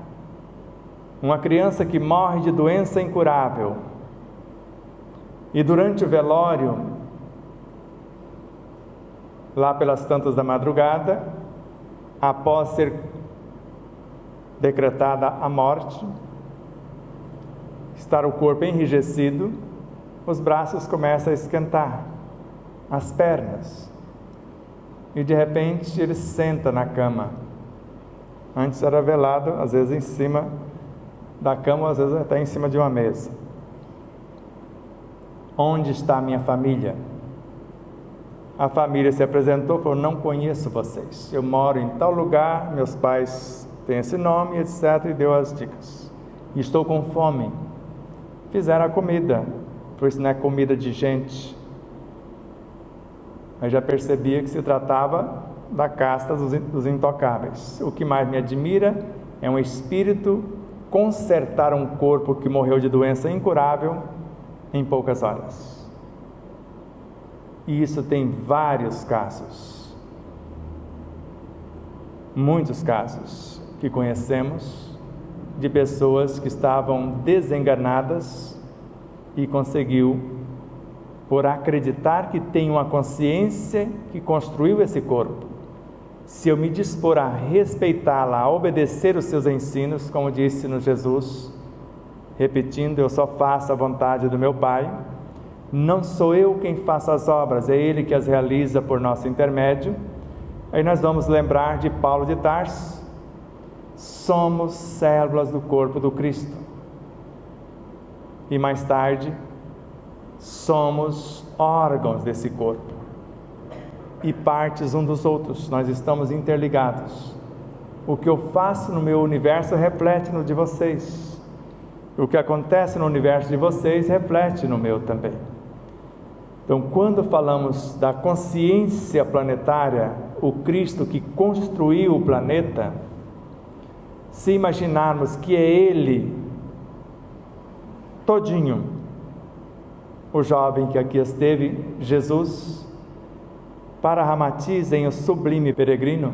Speaker 2: uma criança que morre de doença incurável e durante o velório, lá pelas tantas da madrugada, após ser decretada a morte, estar o corpo enrijecido, os braços começam a esquentar, as pernas, e de repente ele senta na cama. Antes era velado, às vezes em cima da cama, às vezes até em cima de uma mesa. Onde está a minha família? A família se apresentou e falou: não conheço vocês, eu moro em tal lugar, meus pais têm esse nome, etc. E deu as dicas. E estou com fome. Fizeram a comida, por isso não é comida de gente. Mas já percebia que se tratava da casta dos intocáveis. O que mais me admira é um espírito consertar um corpo que morreu de doença incurável em poucas horas. E isso tem vários casos, muitos casos que conhecemos de pessoas que estavam desenganadas e conseguiu, por acreditar que tem uma consciência que construiu esse corpo, se eu me dispor a respeitá-la, a obedecer os seus ensinos, como disse-nos Jesus, repetindo: eu só faço a vontade do meu Pai, não sou eu quem faço as obras, é Ele que as realiza por nosso intermédio. Aí nós vamos lembrar de Paulo de Tarso: somos células do corpo do Cristo. E mais tarde, somos órgãos desse corpo e partes um dos outros, nós estamos interligados. O que eu faço no meu universo reflete no de vocês, o que acontece no universo de vocês reflete no meu também. Então, quando falamos da consciência planetária, o Cristo que construiu o planeta, se imaginarmos que é Ele todinho, o jovem que aqui esteve, Jesus, para Ramatiz, em O Sublime Peregrino,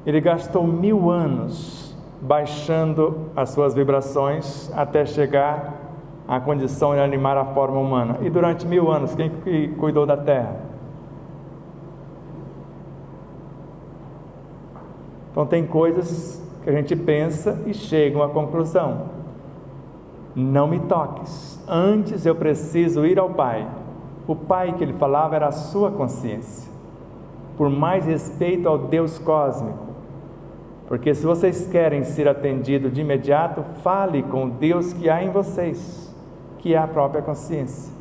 Speaker 2: ele gastou 1000 anos baixando as suas vibrações até chegar à condição de animar a forma humana. E durante 1000 anos, quem cuidou da Terra? Então tem coisas que a gente pensa e chega a uma conclusão: não me toques, antes eu preciso ir ao Pai. O Pai que ele falava era a sua consciência, por mais respeito ao Deus cósmico, porque se vocês querem ser atendidos de imediato, fale com o Deus que há em vocês, que é a própria consciência.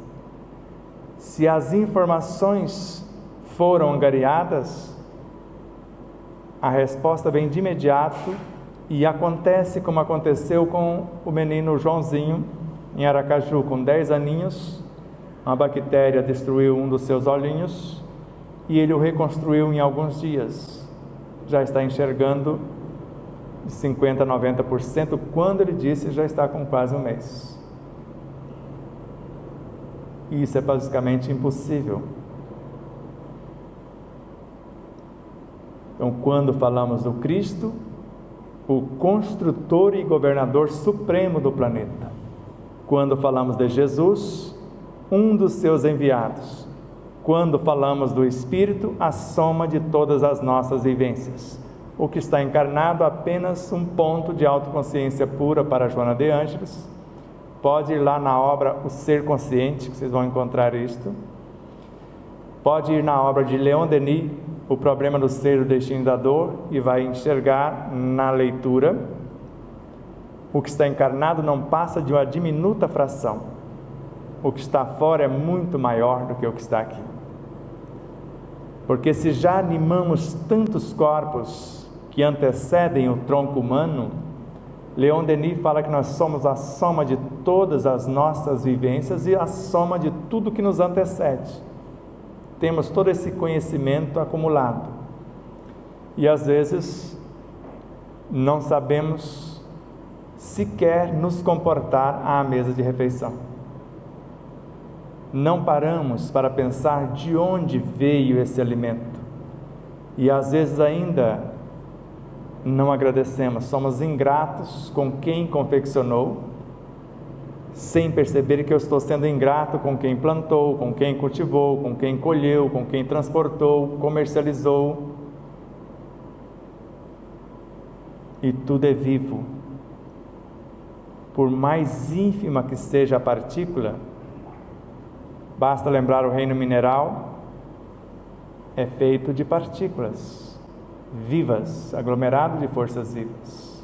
Speaker 2: Se as informações foram angariadas, a resposta vem de imediato e acontece como aconteceu com o menino Joãozinho em Aracaju. Com 10 aninhos, uma bactéria destruiu um dos seus olhinhos e ele o reconstruiu em alguns dias. Já está enxergando de 50% a 90%, quando ele disse já está com quase um mês. E isso é basicamente impossível. Então, quando falamos do Cristo, o construtor e governador supremo do planeta, quando falamos de Jesus, um dos seus enviados, quando falamos do Espírito, a soma de todas as nossas vivências, o que está encarnado apenas um ponto de autoconsciência pura para Joana de Ângeles. Pode ir lá na obra O Ser Consciente, que vocês vão encontrar isto. Pode ir na obra de Leon Denis, O Problema do Ser, o Destino da Dor, e vai enxergar na leitura: o que está encarnado não passa de uma diminuta fração. O que está fora é muito maior do que o que está aqui. Porque se já animamos tantos corpos que antecedem o tronco humano, Leon Denis fala que nós somos a soma de todas as nossas vivências e a soma de tudo que nos antecede. Temos todo esse conhecimento acumulado e às vezes não sabemos sequer nos comportar à mesa de refeição. Não paramos para pensar de onde veio esse alimento e às vezes ainda não agradecemos, somos ingratos com quem confeccionou, sem perceber que eu estou sendo ingrato com quem plantou, com quem cultivou, com quem colheu, com quem transportou, comercializou. E tudo é vivo. Por mais ínfima que seja a partícula, basta lembrar o reino mineral, é feito de partículas vivas, aglomerado de forças vivas.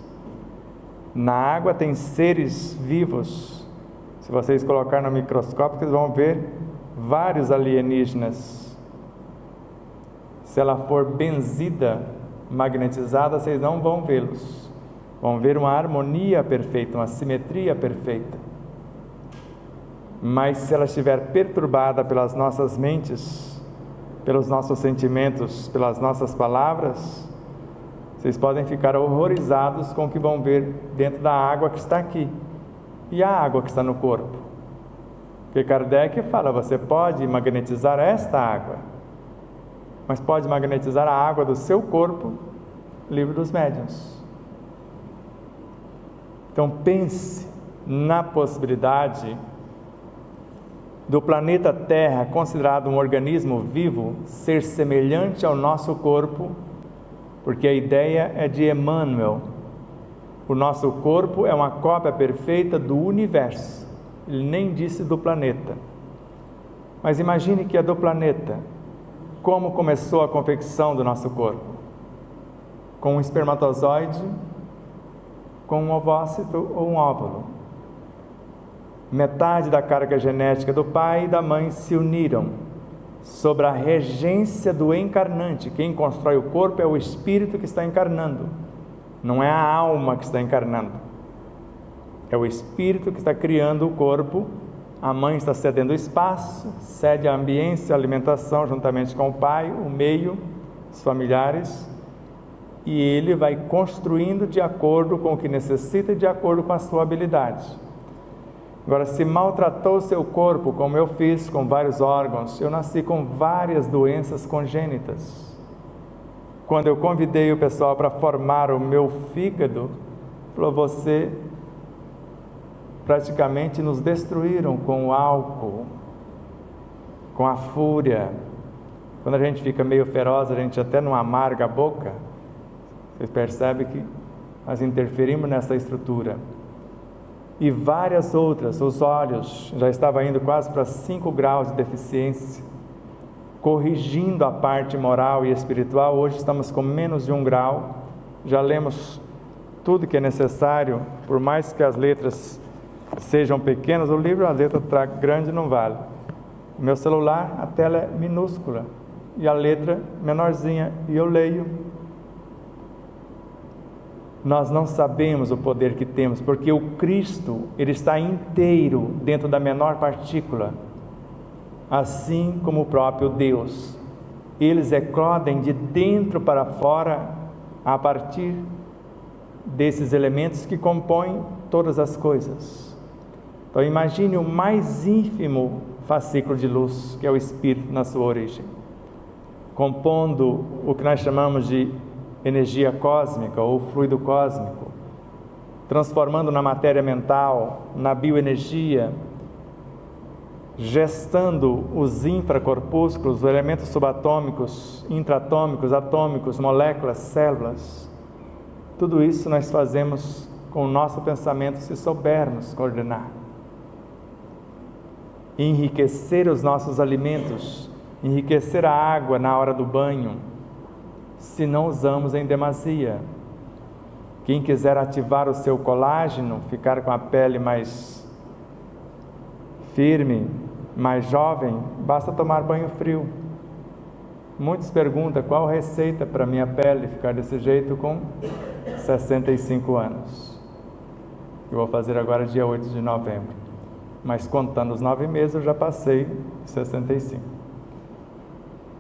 Speaker 2: Na água tem seres vivos. Se vocês colocarem no microscópio, vocês vão ver vários alienígenas. Se ela for benzida, magnetizada, vocês não vão vê-los. Vão ver uma harmonia perfeita, uma simetria perfeita. Mas se ela estiver perturbada pelas nossas mentes, pelos nossos sentimentos, pelas nossas palavras, vocês podem ficar horrorizados com o que vão ver dentro da água que está aqui e a água que está no corpo. Porque Kardec fala: você pode magnetizar esta água, mas pode magnetizar a água do seu corpo. Livro dos Médiuns. Então pense na possibilidade do planeta Terra, considerado um organismo vivo, ser semelhante ao nosso corpo, porque a ideia é de Emmanuel. O nosso corpo é uma cópia perfeita do universo. Ele nem disse do planeta. Mas imagine que é do planeta. Como começou a confecção do nosso corpo? Com um espermatozoide, com um ovócito ou um óvulo. Metade da carga genética do pai e da mãe se uniram sob a regência do encarnante. Quem constrói o corpo é o espírito que está encarnando, não é a alma que está encarnando, é o espírito que está criando o corpo. A mãe está cedendo o espaço, cede a ambiência, a alimentação, juntamente com o pai, o meio, os familiares, e ele vai construindo de acordo com o que necessita e de acordo com a sua habilidade. Agora, se maltratou o seu corpo, como eu fiz com vários órgãos, eu nasci com várias doenças congênitas. Quando eu convidei o pessoal para formar o meu fígado, falou: você praticamente nos destruíram com o álcool, com a fúria. Quando a gente fica meio feroz, a gente até não amarga a boca. Você percebe que nós interferimos nessa estrutura. E várias outras. Os olhos, já estava indo quase para 5 graus de deficiência, corrigindo a parte moral e espiritual. Hoje estamos com menos de 1 grau, já lemos tudo que é necessário, por mais que as letras sejam pequenas, o livro, a letra grande não vale. O meu celular, a tela é minúscula, e a letra menorzinha, e eu leio. Nós não sabemos o poder que temos, porque o Cristo, Ele está inteiro dentro da menor partícula, assim como o próprio Deus. Eles eclodem de dentro para fora, a partir desses elementos que compõem todas as coisas. Então imagine o mais ínfimo fascículo de luz, que é o Espírito na sua origem, compondo o que nós chamamos de energia cósmica ou fluido cósmico, transformando na matéria mental, na bioenergia, gestando os infracorpúsculos, os elementos subatômicos, intratômicos, atômicos, moléculas, células. Tudo isso nós fazemos com o nosso pensamento, se soubermos coordenar. Enriquecer os nossos alimentos, enriquecer a água na hora do banho, se não usamos em demasia. Quem quiser ativar o seu colágeno, ficar com a pele mais firme, mais jovem, basta tomar banho frio. Muitos perguntam qual receita para minha pele ficar desse jeito com 65 anos. Eu vou fazer agora dia 8 de novembro, mas contando os 9 meses eu já passei 65.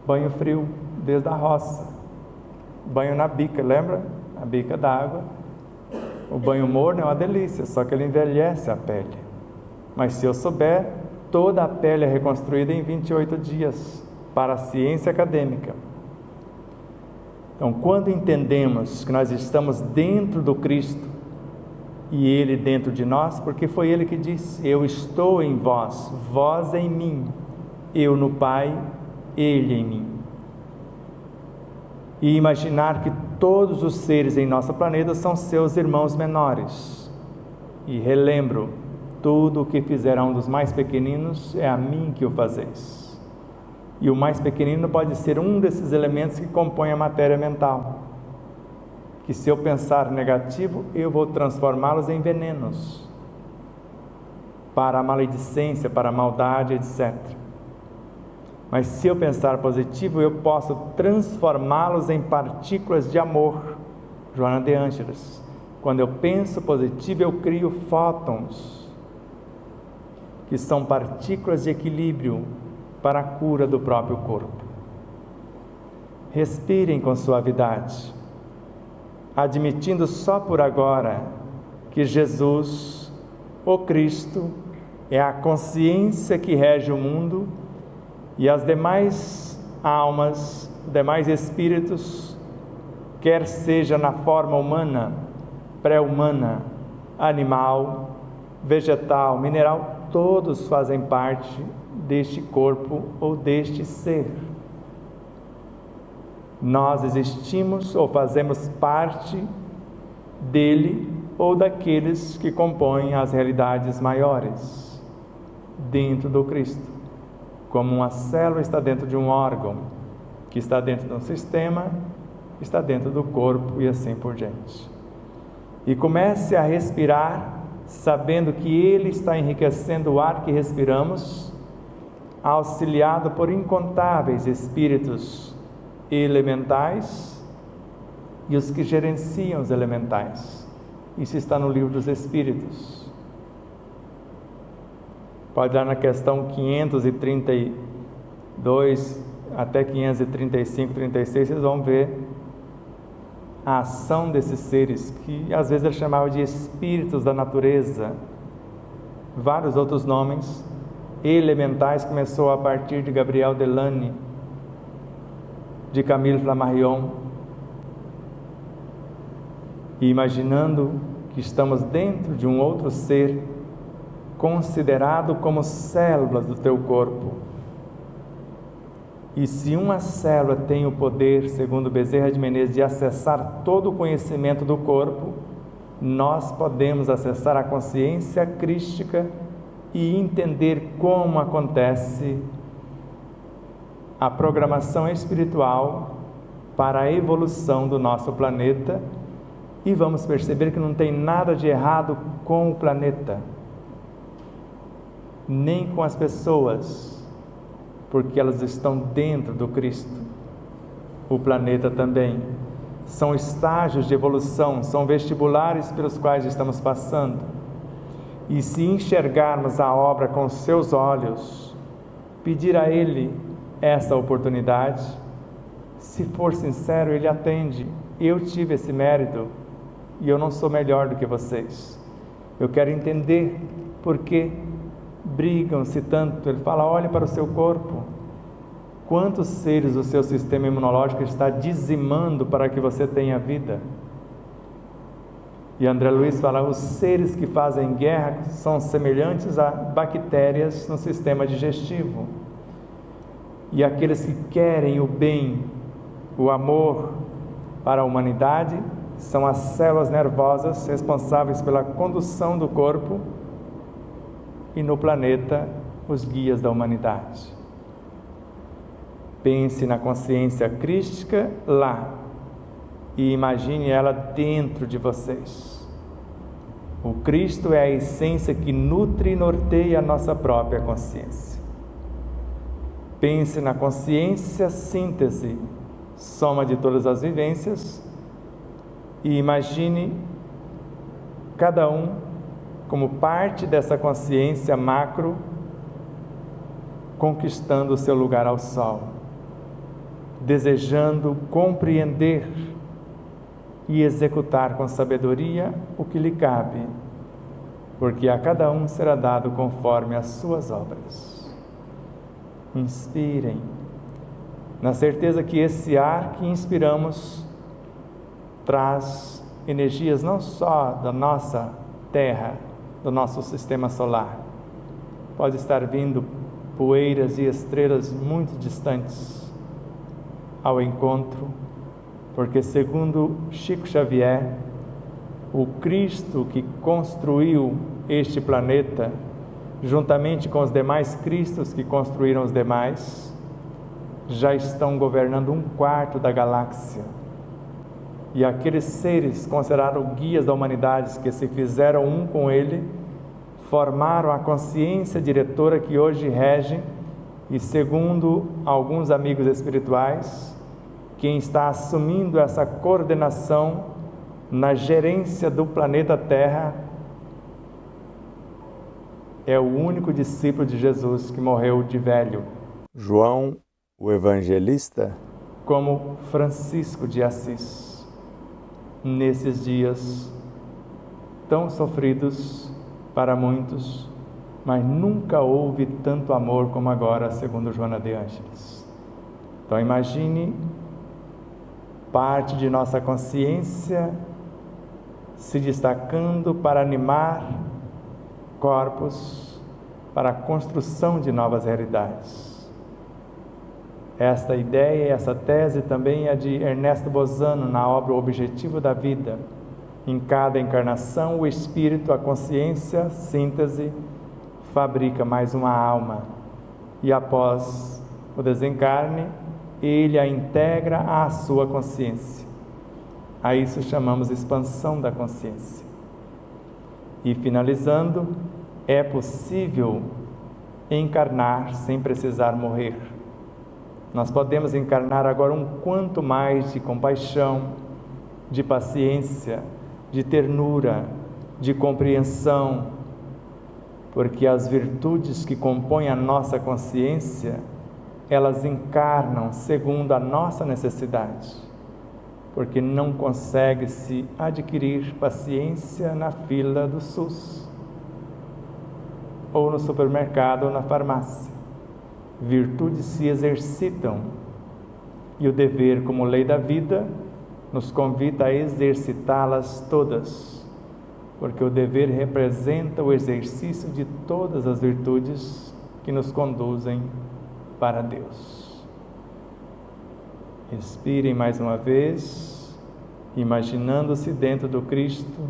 Speaker 2: Banho frio desde a roça. Banho na bica, lembra? A bica d'água. O banho morno é uma delícia, só que ele envelhece a pele. Mas se eu souber, toda a pele é reconstruída em 28 dias, para a ciência acadêmica. Então, quando entendemos que nós estamos dentro do Cristo, e Ele dentro de nós, porque foi Ele que disse: eu estou em vós, vós em mim, eu no Pai, Ele em mim. E imaginar que todos os seres em nosso planeta são seus irmãos menores. E relembro, tudo o que fizer a um dos mais pequeninos, é a mim que o fazeis. E o mais pequenino pode ser um desses elementos que compõem a matéria mental, que se eu pensar negativo, eu vou transformá-los em venenos, para a maledicência, para a maldade, etc. Mas se eu pensar positivo, eu posso transformá-los em partículas de amor. Joana de Ângeles. Quando eu penso positivo, eu crio fótons, que são partículas de equilíbrio para a cura do próprio corpo. Respirem com suavidade, admitindo só por agora que Jesus, o Cristo, é a consciência que rege o mundo, e as demais almas, demais espíritos, quer seja na forma humana, pré-humana, animal, vegetal, mineral, todos fazem parte deste corpo ou deste ser. Nós existimos ou fazemos parte dele ou daqueles que compõem as realidades maiores dentro do Cristo. Como uma célula está dentro de um órgão, que está dentro de um sistema, está dentro do corpo e assim por diante. E comece a respirar, sabendo que Ele está enriquecendo o ar que respiramos, auxiliado por incontáveis espíritos elementais e os que gerenciam os elementais. Isso está no livro dos Espíritos. Pode dar na questão 532 até 535, 36, vocês vão ver a ação desses seres, que às vezes ele chamava de espíritos da natureza, vários outros nomes, elementais, começou a partir de Gabriel Delany, de Camille Flammarion, e imaginando que estamos dentro de um outro ser, considerado como células do teu corpo. E se uma célula tem o poder, segundo Bezerra de Menezes, de acessar todo o conhecimento do corpo, nós podemos acessar a consciência crística e entender como acontece a programação espiritual para a evolução do nosso planeta, e vamos perceber que não tem nada de errado com o planeta, nem com as pessoas, porque elas estão dentro do Cristo. O planeta também. São estágios de evolução, são vestibulares pelos quais estamos passando. E se enxergarmos a obra com seus olhos, pedir a Ele essa oportunidade, se for sincero, Ele atende. Eu tive esse mérito e eu não sou melhor do que vocês. Eu quero entender por que brigam-se tanto. Ele fala, olhe para o seu corpo. Quantos seres o seu sistema imunológico está dizimando para que você tenha vida? E André Luiz fala, os seres que fazem guerra são semelhantes a bactérias no sistema digestivo. E aqueles que querem o bem, o amor para a humanidade, são as células nervosas responsáveis pela condução do corpo e no planeta, os guias da humanidade. Pense na consciência crística lá e imagine ela dentro de vocês. O Cristo é a essência que nutre e norteia a nossa própria consciência. Pense na consciência síntese, soma de todas as vivências, e imagine cada um como parte dessa consciência macro, conquistando o seu lugar ao sol, desejando compreender e executar com sabedoria o que lhe cabe, porque a cada um será dado conforme as suas obras. Inspirem, na certeza que esse ar que inspiramos traz energias não só da nossa Terra, do nosso sistema solar. Pode estar vindo poeiras e estrelas muito distantes ao encontro, porque segundo Chico Xavier, o Cristo que construiu este planeta, juntamente com os demais Cristos que construíram os demais, já estão governando 1/4 da galáxia. E aqueles seres considerados guias da humanidade, que se fizeram um com Ele, formaram a consciência diretora que hoje rege, e segundo alguns amigos espirituais, quem está assumindo essa coordenação na gerência do planeta Terra é o único discípulo de Jesus que morreu de velho, João o Evangelista, como Francisco de Assis. Nesses dias tão sofridos para muitos, mas nunca houve tanto amor como agora, segundo Joana de Ângeles. Então imagine parte de nossa consciência se destacando para animar corpos para a construção de novas realidades. Esta ideia, essa tese também é de Ernesto Bozano na obra O Objetivo da Vida. Em cada encarnação, o espírito, a consciência, síntese, fabrica mais uma alma, e após o desencarne, ele a integra à sua consciência. A isso chamamos expansão da consciência. E finalizando, é possível encarnar sem precisar morrer. Nós podemos encarnar agora um quanto mais de compaixão, de paciência, de ternura, de compreensão, porque as virtudes que compõem a nossa consciência, elas encarnam segundo a nossa necessidade, porque não consegue se adquirir paciência na fila do SUS. ou no supermercado ou na farmácia. Virtudes se exercitam e o dever, como lei da vida, nos convida a exercitá-las todas, porque o dever representa o exercício de todas as virtudes que nos conduzem para Deus. Respirem mais uma vez, imaginando-se dentro do Cristo,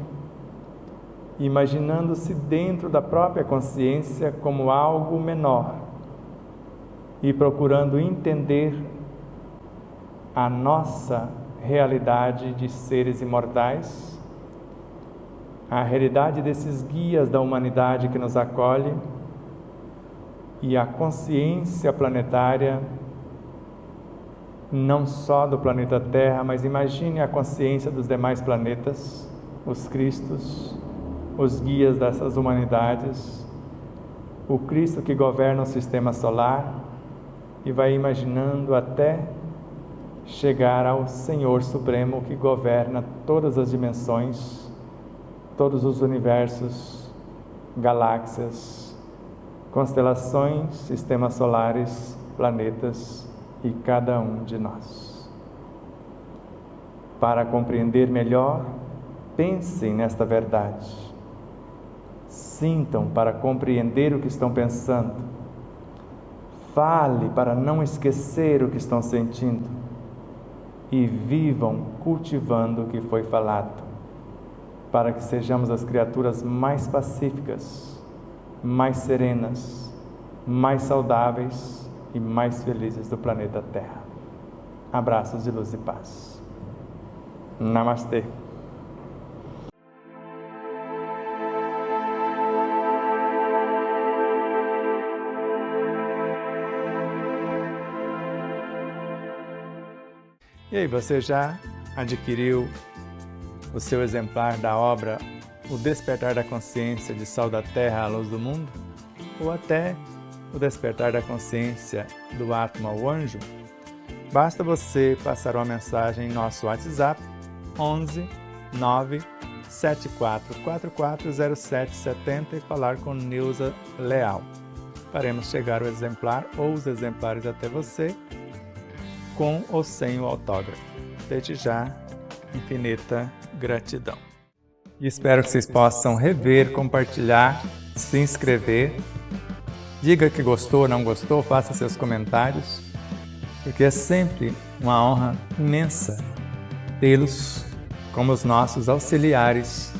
Speaker 2: imaginando-se dentro da própria consciência como algo menor e procurando entender a nossa realidade de seres imortais, a realidade desses guias da humanidade que nos acolhe e a consciência planetária, não só do planeta Terra, mas imagine a consciência dos demais planetas, os Cristos, os guias dessas humanidades, o Cristo que governa o sistema solar, e vai imaginando até chegar ao Senhor Supremo que governa todas as dimensões, todos os universos, galáxias, constelações, sistemas solares, planetas e cada um de nós. Para compreender melhor, pensem nesta verdade. Sintam para compreender o que estão pensando. Fale para não esquecer o que estão sentindo. E vivam cultivando o que foi falado, para que sejamos as criaturas mais pacíficas, mais serenas, mais saudáveis e mais felizes do planeta Terra. Abraços de luz e paz. Namastê. E aí, você já adquiriu o seu exemplar da obra O Despertar da Consciência de Sal da Terra à Luz do Mundo? Ou até O Despertar da Consciência do Átomo ao Anjo? Basta você passar uma mensagem em nosso WhatsApp 11 9 74440770 e falar com Neuza Leal. Faremos chegar o exemplar ou os exemplares até você, com ou sem o autógrafo. Desde já, infinita gratidão. E espero que vocês possam rever, compartilhar, se inscrever. Diga que gostou ou não gostou, faça seus comentários, porque é sempre uma honra imensa tê-los como os nossos auxiliares,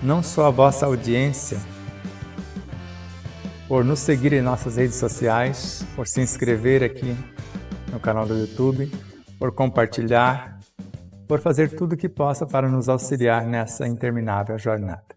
Speaker 2: não só a vossa audiência, por nos seguir em nossas redes sociais, por se inscrever aqui no canal do YouTube, por compartilhar, por fazer tudo o que possa para nos auxiliar nessa interminável jornada.